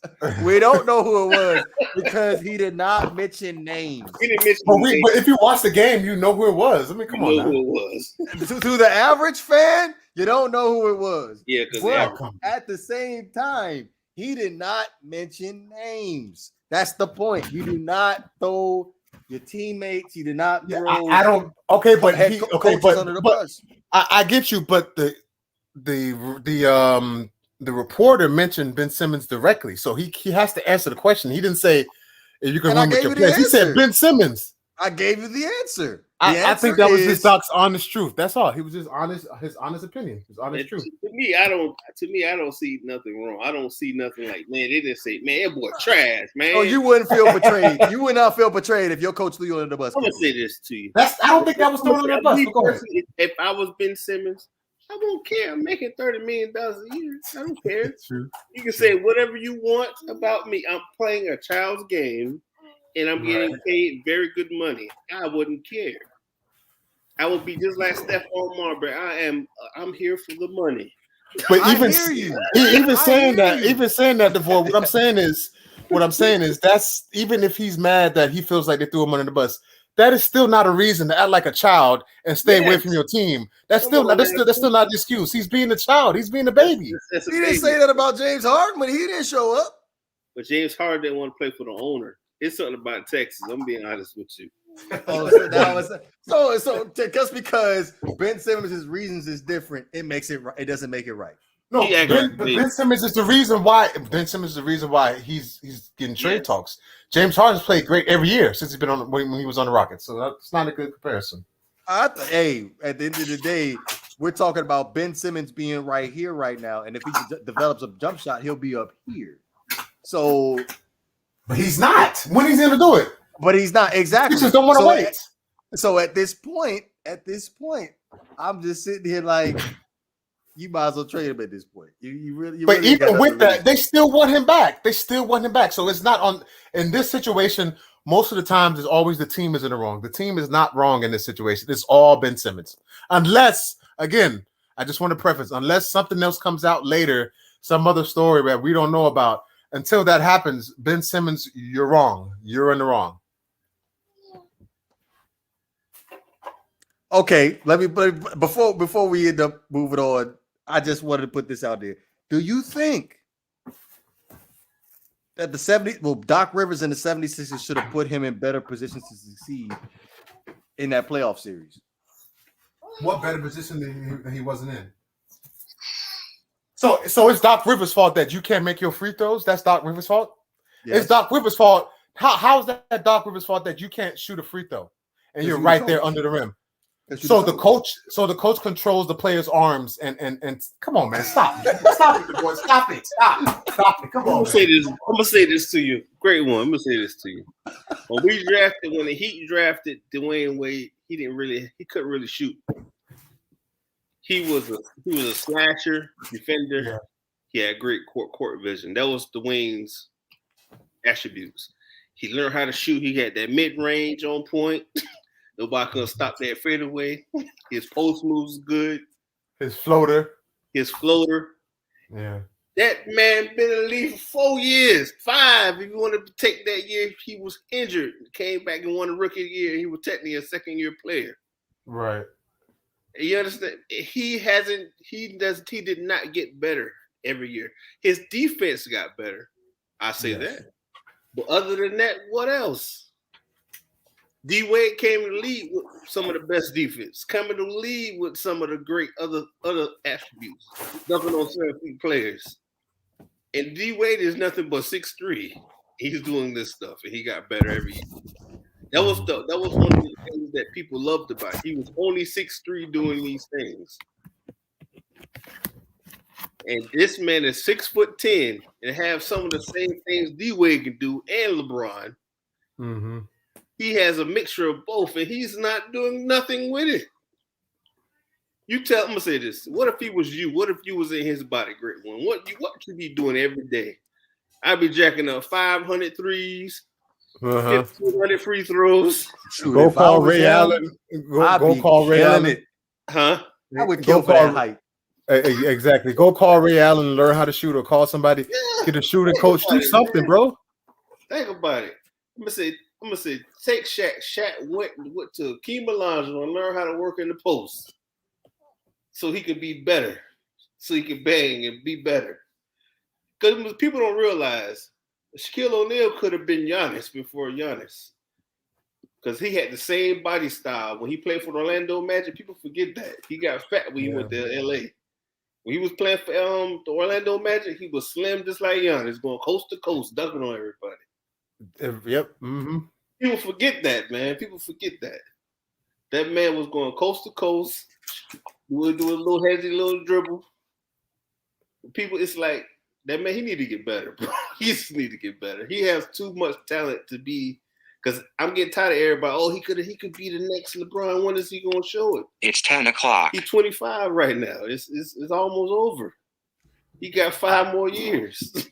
We don't know who it was because he did not mention names. He didn't mention names. But if you watch the game, you know who it was. I mean, come on now. Who it was. To the average fan, you don't know who it was. Yeah, because at the same time, he did not mention names. That's the point. You do not throw your teammates. You do not throw. I don't. Okay, but under the bus. I get you. But the reporter mentioned Ben Simmons directly, so he has to answer the question. He didn't say if you can run with your players. He said Ben Simmons. I gave you the answer. I think that was his doc's honest truth. That's all. He was just honest. His honest opinion. His honest truth. To me, I don't see nothing wrong. I don't see nothing like, man, they didn't say, man, that boy trash, man. Oh, you wouldn't feel betrayed. You would not feel betrayed if your coach threw you under the bus. I'm gonna say this to you. I don't think that was thrown under the bus. If I was Ben Simmons, I won't care. I'm making $30 million a year. I don't care. That's true. You can say whatever you want about me. I'm playing a child's game, and I'm getting paid very good money. I wouldn't care. I would be just like Stephon Marbury. I'm here for the money. But even saying that, DeVore, what I'm saying is that's even if he's mad that he feels like they threw him under the bus, that is still not a reason to act like a child and stay away from your team. That's still not the excuse. He's being a child. He's being a baby. He didn't say that about James Harden when he didn't show up. But James Harden didn't want to play for the owner. It's something about Texas. I'm being honest with you. So just because Ben Simmons' reasons is different, it doesn't make it right. No, Ben Simmons is the reason why. Ben Simmons is the reason why he's getting trade talks. James Harden's played great every year since he's been on when he was on the Rockets. So that's not a good comparison. At the end of the day, we're talking about Ben Simmons being right here, right now, and if he develops a jump shot, he'll be up here. So, but he's not. When he's going to do it? But he's not exactly. You just don't want to wait. So at this point, I'm just sitting here like, you might as well trade him at this point. You really. But even with that, they still want him back. So it's not on in this situation. Most of the times, it's always the team is in the wrong. The team is not wrong in this situation. It's all Ben Simmons, unless again, I just want to preface, unless something else comes out later, some other story that we don't know about. Until that happens, Ben Simmons, you're wrong. You're in the wrong. Okay, before we end up moving on, I just wanted to put this out there. Do you think that Doc Rivers and the 76ers should have put him in better positions to succeed in that playoff series? What better position than he wasn't in? So it's Doc Rivers' fault that you can't make your free throws? That's Doc Rivers' fault? Yes. It's Doc Rivers' fault. How is that Doc Rivers' fault that you can't shoot a free throw and you're right there under the rim? So the coach controls the player's arms and come on, man, stop it, boy, stop it. Come on. I'm gonna say this to you. Great one. I'm gonna say this to you. When the Heat drafted Dwayne Wade, he couldn't really shoot. He was a slasher, defender. Yeah. He had great court vision. That was Dwayne's attributes. He learned how to shoot. He had that mid range on point. Nobody could stop that fadeaway. His post moves good. His floater. Yeah. That man been in the league for 4 years, 5. If you wanted to take that year, he was injured. Came back and won the rookie year. He was technically a second-year player. Right. You understand? He did not get better every year. His defense got better. I say that. But other than that, what else? D-Wade came to the league with some of the best defense. Coming to the league with some of the great other attributes. Dunking on 7 feet players. And D-Wade is nothing but 6'3". He's doing this stuff, and he got better every year. That was one of the things that people loved about it. He was only 6'3" doing these things. And this man is 6'10" and have some of the same things D-Wade can do and LeBron. Mm-hmm. He has a mixture of both, and he's not doing nothing with it. I'm gonna say this. What if he was you? What if you was in his body, great one? What you be doing every day? I'd be jacking up 500 threes, 1,500 free throws. Go call Ray Allen. Go call Ray Allen. Huh? I would kill for that height. Exactly. Go call Ray Allen and learn how to shoot, or call somebody, get a shooting coach, do something, bro. Think about it. I'm gonna say, take Shaq. Shaq went to Hakeem Olajuwon and learn how to work in the post, so he could be better, so he could bang and be better. Because people don't realize Shaquille O'Neal could have been Giannis before Giannis, because he had the same body style when he played for the Orlando Magic. People forget that he got fat when he went to LA. When he was playing for the Orlando Magic, he was slim just like Giannis, going coast to coast, dunking on everybody. Yep. Mm-hmm. People forget that, man. People forget that. That man was going coast to coast, would do a little heady little dribble. People, it's like, that man, he need to get better, bro. He just need to get better. He has too much talent to be, because I'm getting tired of everybody. He could be the next LeBron. When is he going to show it? It's 10 o'clock. He's 25 right now. It's almost over. He got 5 more years.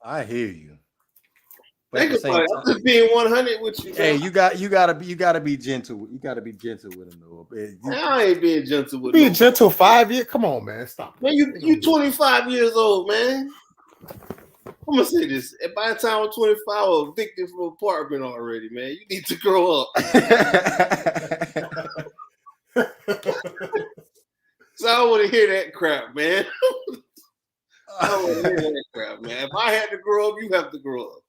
I hear you. Think about it. I'm just being 100 with you. Hey, you gotta be gentle. You gotta be gentle with him a little bit. I ain't being gentle with him. Being gentle 5 years? Come on, man. Stop. Man, you 25 years old, man. I'm gonna say this. By the time I'm 25, I'm addicted for an apartment already, man. You need to grow up. So I don't want to hear that crap, man. I don't want to hear that crap, man. If I had to grow up, you have to grow up.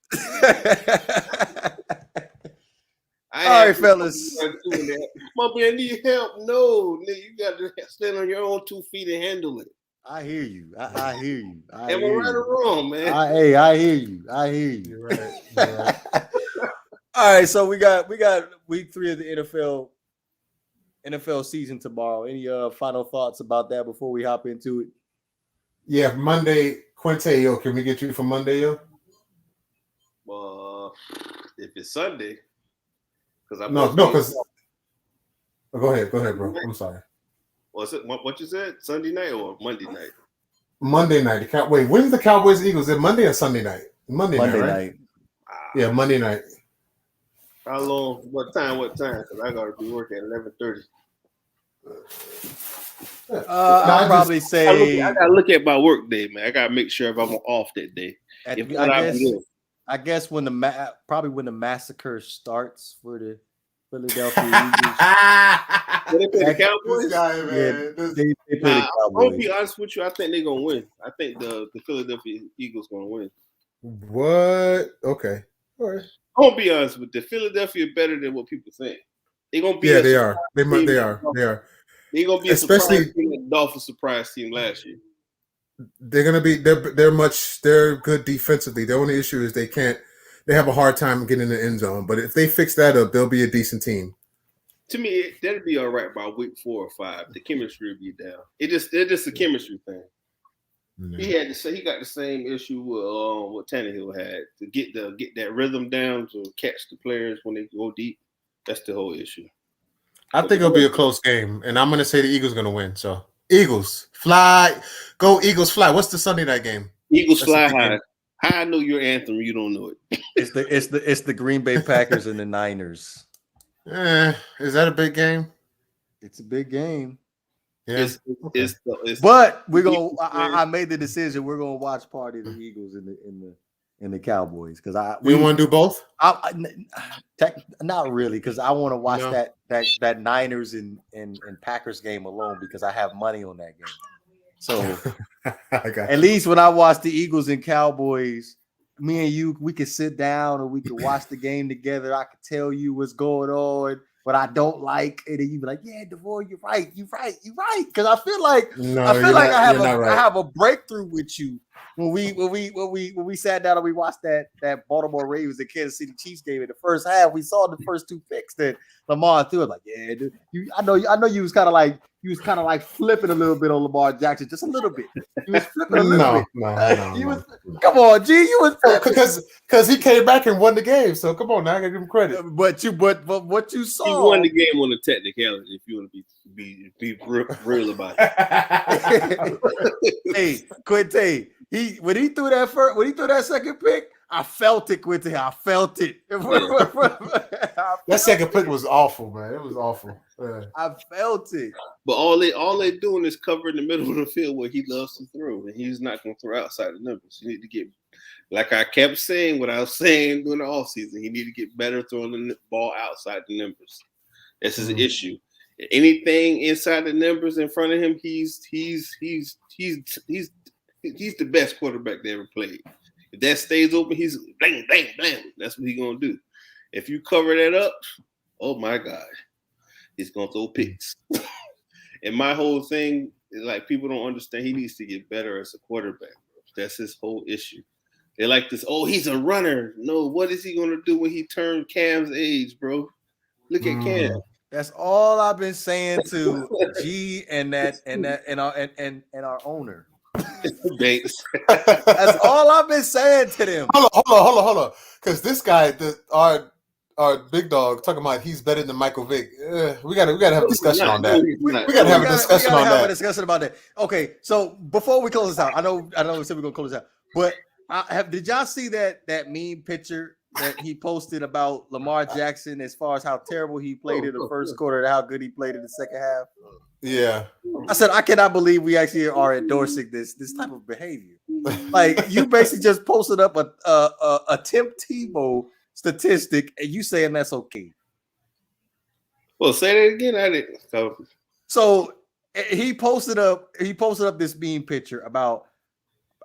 All right, fellas. Mom, I need help. No, nigga, you got to stand on your own 2 feet and handle it. I hear you. I hear you. Am I right or wrong, man? I hear you. You're right. All right, so we got week 3 of the NFL season tomorrow. Any final thoughts about that before we hop into it? Yeah, Monday, Quinte, yo, can we get you for Monday, yo? If it's Sunday, because go ahead, bro. I'm sorry. What's it? What you said? Sunday night or Monday night? Monday night. Wait, when's the Cowboys and Eagles? Is it Monday or Sunday night? Monday night, right? Yeah, Monday night. How long? What time? Because I gotta be working at 11:30. I'll probably say I gotta look at my work day, man. I gotta make sure if I'm off that day. I guess when the massacre starts for the Philadelphia Eagles. They play the Cowboys? They play the Cowboys. I'm gonna be honest with you. I think they're gonna win. I think the Philadelphia Eagles gonna win. What? Okay. All right. I'm gonna be honest with you. Philadelphia better than what people think. They're gonna be. Yeah, they are. They are. They're gonna be especially the Dolphins surprise team last year. They're gonna be. They're good defensively. The only issue is they have a hard time getting in the end zone. But if they fix that up, they'll be a decent team. To me, that'd be all right by week 4 or 5. The chemistry would be down. It's just a chemistry thing. Mm-hmm. He got the same issue with what Tannehill had to get that rhythm down to catch the players when they go deep. That's the whole issue. I think it'll be a close game, and I'm gonna say the Eagles are gonna win. So Eagles fly, go Eagles fly. What's the Sunday night game? Eagles fly high. How I know your anthem? You don't know it. It's the Green Bay Packers and the Niners. Is that a big game? It's a big game. Yeah. But we're gonna. I made the decision. We're gonna watch party the Eagles in the Cowboys because we want to do both. Not really because I want to watch that Niners and Packers game alone because I have money on that game. So at least when I watch the Eagles and Cowboys, me and you, we can sit down and we can watch the game together. I can tell you what's going on. What I don't like, and then you be like, "Yeah, DeVore, you're right. Because I feel like I have a breakthrough with you when we sat down and we watched that Baltimore Ravens and Kansas City Chiefs game in the first half. We saw the first two picks that Lamar threw. I was like, "Yeah, dude, I know you was kind of like flipping a little bit on Lamar Jackson, just a little bit. You was flipping a little bit. No. Come on, G, you was because he came back and won the game. So come on, now I gotta give him credit. But what you saw, he won the game on the technicality. If you want to be real about it. Hey, Quinte, when he threw that second pick, I felt it, Quinte. I felt it. That second pick was awful, man. It was awful. I felt it. But all they doing is covering the middle of the field where he loves to throw, and he's not going to throw outside the numbers. You need to get, like I kept saying, what I was saying during the offseason, he need to get better throwing the ball outside the numbers. That's his issue. Anything inside the numbers in front of him, he's the best quarterback they ever played. If that stays open, he's bang, bang, bang. That's what he's gonna do. If you cover that up, oh my God, he's gonna throw picks. And my whole thing is like people don't understand. He needs to get better as a quarterback. That's his whole issue. They're like this. Oh, he's a runner. No, what is he gonna do when he turns Cam's age, bro? Look at Cam. That's all I've been saying to G and our owner. Thanks. That's all I've been saying to them. Hold on. Because this guy, our big dog, talking about he's better than Michael Vick. We gotta have a discussion on that. We gotta have a discussion on that. Have a discussion about that. Okay, so before we close this out, I know we said we're gonna close this out, but did y'all see that meme picture that he posted about Lamar Jackson as far as how terrible he played in the first quarter and how good he played in the second half? Yeah. I said, I cannot believe we actually are endorsing this type of behavior. Like, you basically just posted up a Tim Tebow statistic and you saying that's okay. Well, say that again. I didn't. So he posted up this meme picture about,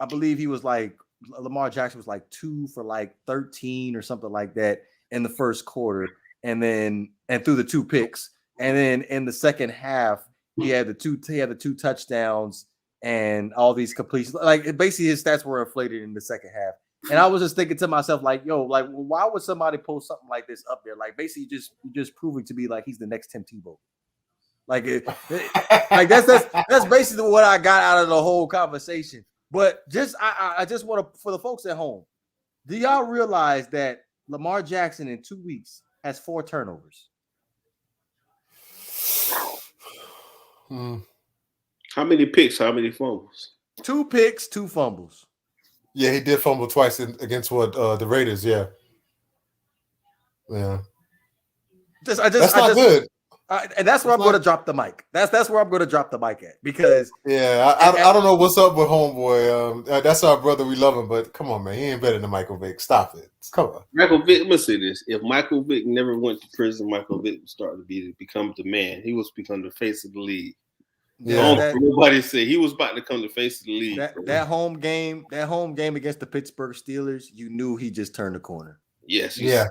I believe he was like, Lamar Jackson was like 2 for like 13 or something like that in the first quarter, and through the 2 picks, and then in the second half he had the two touchdowns and all these completions. Like basically his stats were inflated in the second half, and I was just thinking to myself like, yo, like why would somebody post something like this up there? Like basically just proving to be like he's the next Tim Tebow. Like like that's basically what I got out of the whole conversation. But I just want to, for the folks at home, do y'all realize that Lamar Jackson in 2 weeks has 4 turnovers? How many picks? How many fumbles? 2 picks, 2 fumbles. Yeah, he did fumble twice against the Raiders. Yeah. That's not good. And that's where I'm going to drop the mic. That's where I'm going to drop the mic at because I don't know what's up with homeboy. That's our brother. We love him, but come on, man, he ain't better than Michael Vick. Stop it. Come on. Michael Vick. Let me say this: if Michael Vick never went to prison, Michael Vick would start to become the man. He was become the face of the league. Yeah, nobody said he was about to come the face of the league. That home game against the Pittsburgh Steelers, you knew he just turned the corner. Yes. Yeah.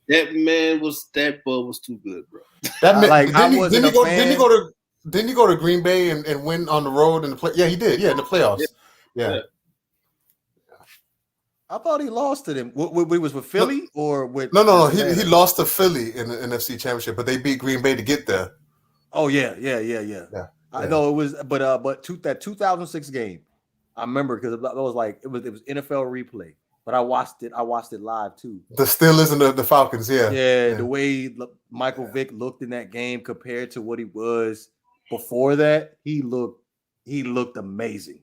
That ball was too good, bro. Didn't he go to Green Bay and win on the road in the play? Yeah, he did. Yeah, in the playoffs. Yeah. I thought he lost to them. He was with Philly or with? No. He lost to Philly in the NFC Championship, but they beat Green Bay to get there. Oh yeah. I know it was, but that 2006 game, I remember because it was like it was NFL replay. But I watched it live too. The Steelers and the Falcons, yeah. The way Michael Vick looked in that game compared to what he was before that, he looked amazing.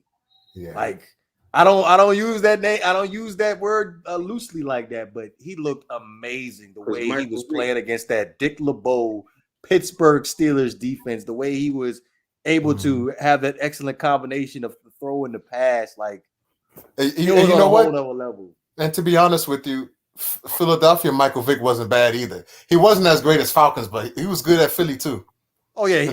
Yeah. Like I don't use that name. I don't use that word loosely like that, but he looked amazing the way he was playing against that Dick LeBeau Pittsburgh Steelers defense. The way he was able to have that excellent combination of throw and the pass, like you know what? Level. And to be honest with you, Philadelphia Michael Vick wasn't bad either. He wasn't as great as Falcons, but he was good at Philly too. Oh yeah,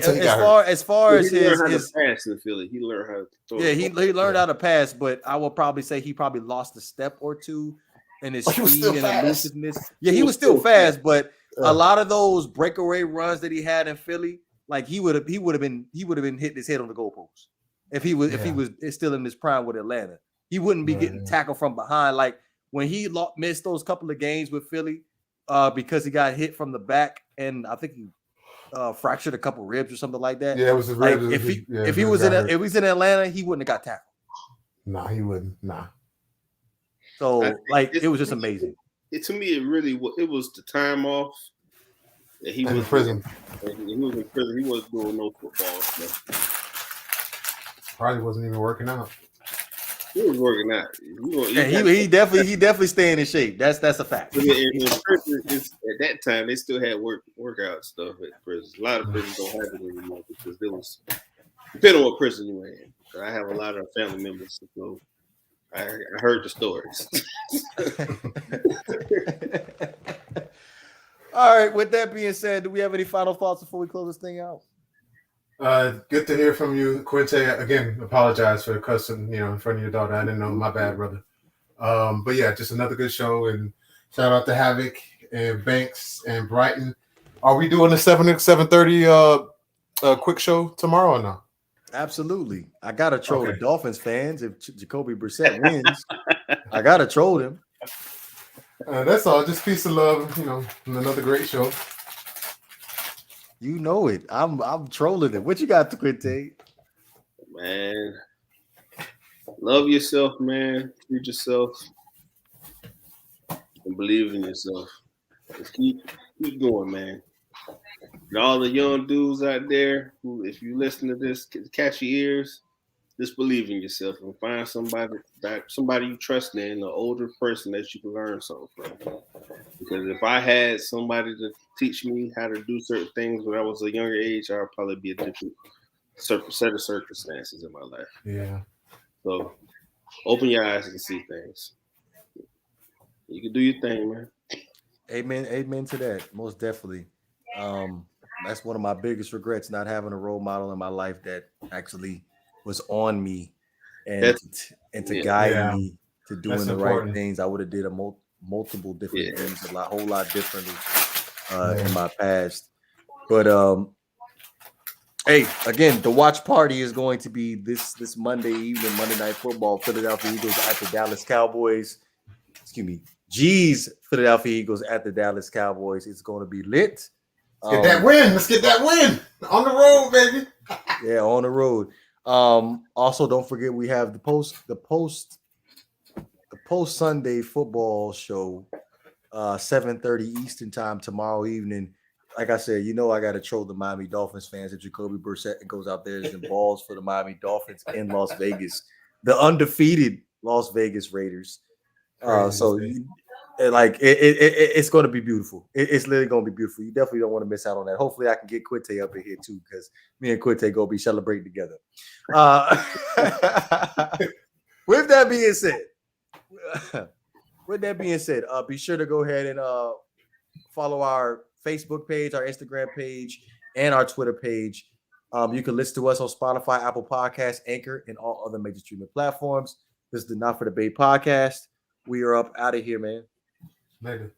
as far as his pass in Philly, he learned how to throw. Yeah, he learned how to pass, but I will probably say he probably lost a step or two in his speed and elusiveness. Yeah, he was still fast, but a lot of those breakaway runs that he had in Philly, like he would have been hitting his head on the goalpost if he was still in his prime with Atlanta. He wouldn't be getting tackled from behind like when he missed those couple of games with Philly because he got hit from the back, and I think he fractured a couple ribs or something like that. Yeah, it was his ribs. Like, if he was in Atlanta, he wouldn't have got tackled. Nah, he wouldn't. Nah. So it was just amazing. To me, it was the time off that he was in prison. He was in prison. He wasn't doing no football stuff. Probably wasn't even working out. He was working out. He definitely staying in shape. That's a fact. In prison, at that time, they still had workout stuff at prison. A lot of prisons don't have it anymore because there was depending on what prison you were in. I have a lot of family members, so I heard the stories. All right. With that being said, do we have any final thoughts before we close this thing out? Good to hear from you, Quinte. Again, apologize for cussing, in front of your daughter. I didn't know. My bad, brother. But yeah, just another good show. And shout out to Havoc and Banks and Brighton. Are we doing a 7:30 quick show tomorrow or not? Absolutely. I gotta troll the Dolphins fans if Jacoby Brissett wins. I gotta troll them. That's all. Just peace and love. Another great show. You know it. I'm trolling it. What you got, Quinte? Man, love yourself, man. Treat yourself and believe in yourself. Just keep going, man. And all the young dudes out there who, if you listen to this, catch your ears. Just believe in yourself and find somebody you trust in, an older person that you can learn something from. Because if I had somebody to teach me how to do certain things when I was a younger age, I'd probably be a different set of circumstances in my life. Yeah. So open your eyes and see things. You can do your thing, man. Amen to that. Most definitely. That's one of my biggest regrets, not having a role model in my life that actually was on me and to guide me to doing the right things. I would have did multiple different things, a whole lot differently in my past. But hey, again, the watch party is going to be this Monday evening, Monday Night Football. Philadelphia Eagles at the Dallas Cowboys. Excuse me, Philadelphia Eagles at the Dallas Cowboys. It's going to be lit. Let's get that win. Let's get that win on the road, baby. Yeah, on the road. Also, don't forget we have the post Sunday football show, 7:30 Eastern time tomorrow evening. Like I said, I got to troll the Miami Dolphins fans if Jacoby Brissett goes out there and balls for the Miami Dolphins in Las Vegas, the undefeated Las Vegas Raiders. It's going to be beautiful. It's literally going to be beautiful. You definitely don't want to miss out on that. Hopefully, I can get Quinte up in here too, because me and Quinte going to be celebrating together. With that being said, be sure to go ahead and follow our Facebook page, our Instagram page, and our Twitter page. You can listen to us on Spotify, Apple Podcasts, Anchor, and all other major streaming platforms. This is the Not for the Bay podcast. We are up out of here, man. Later.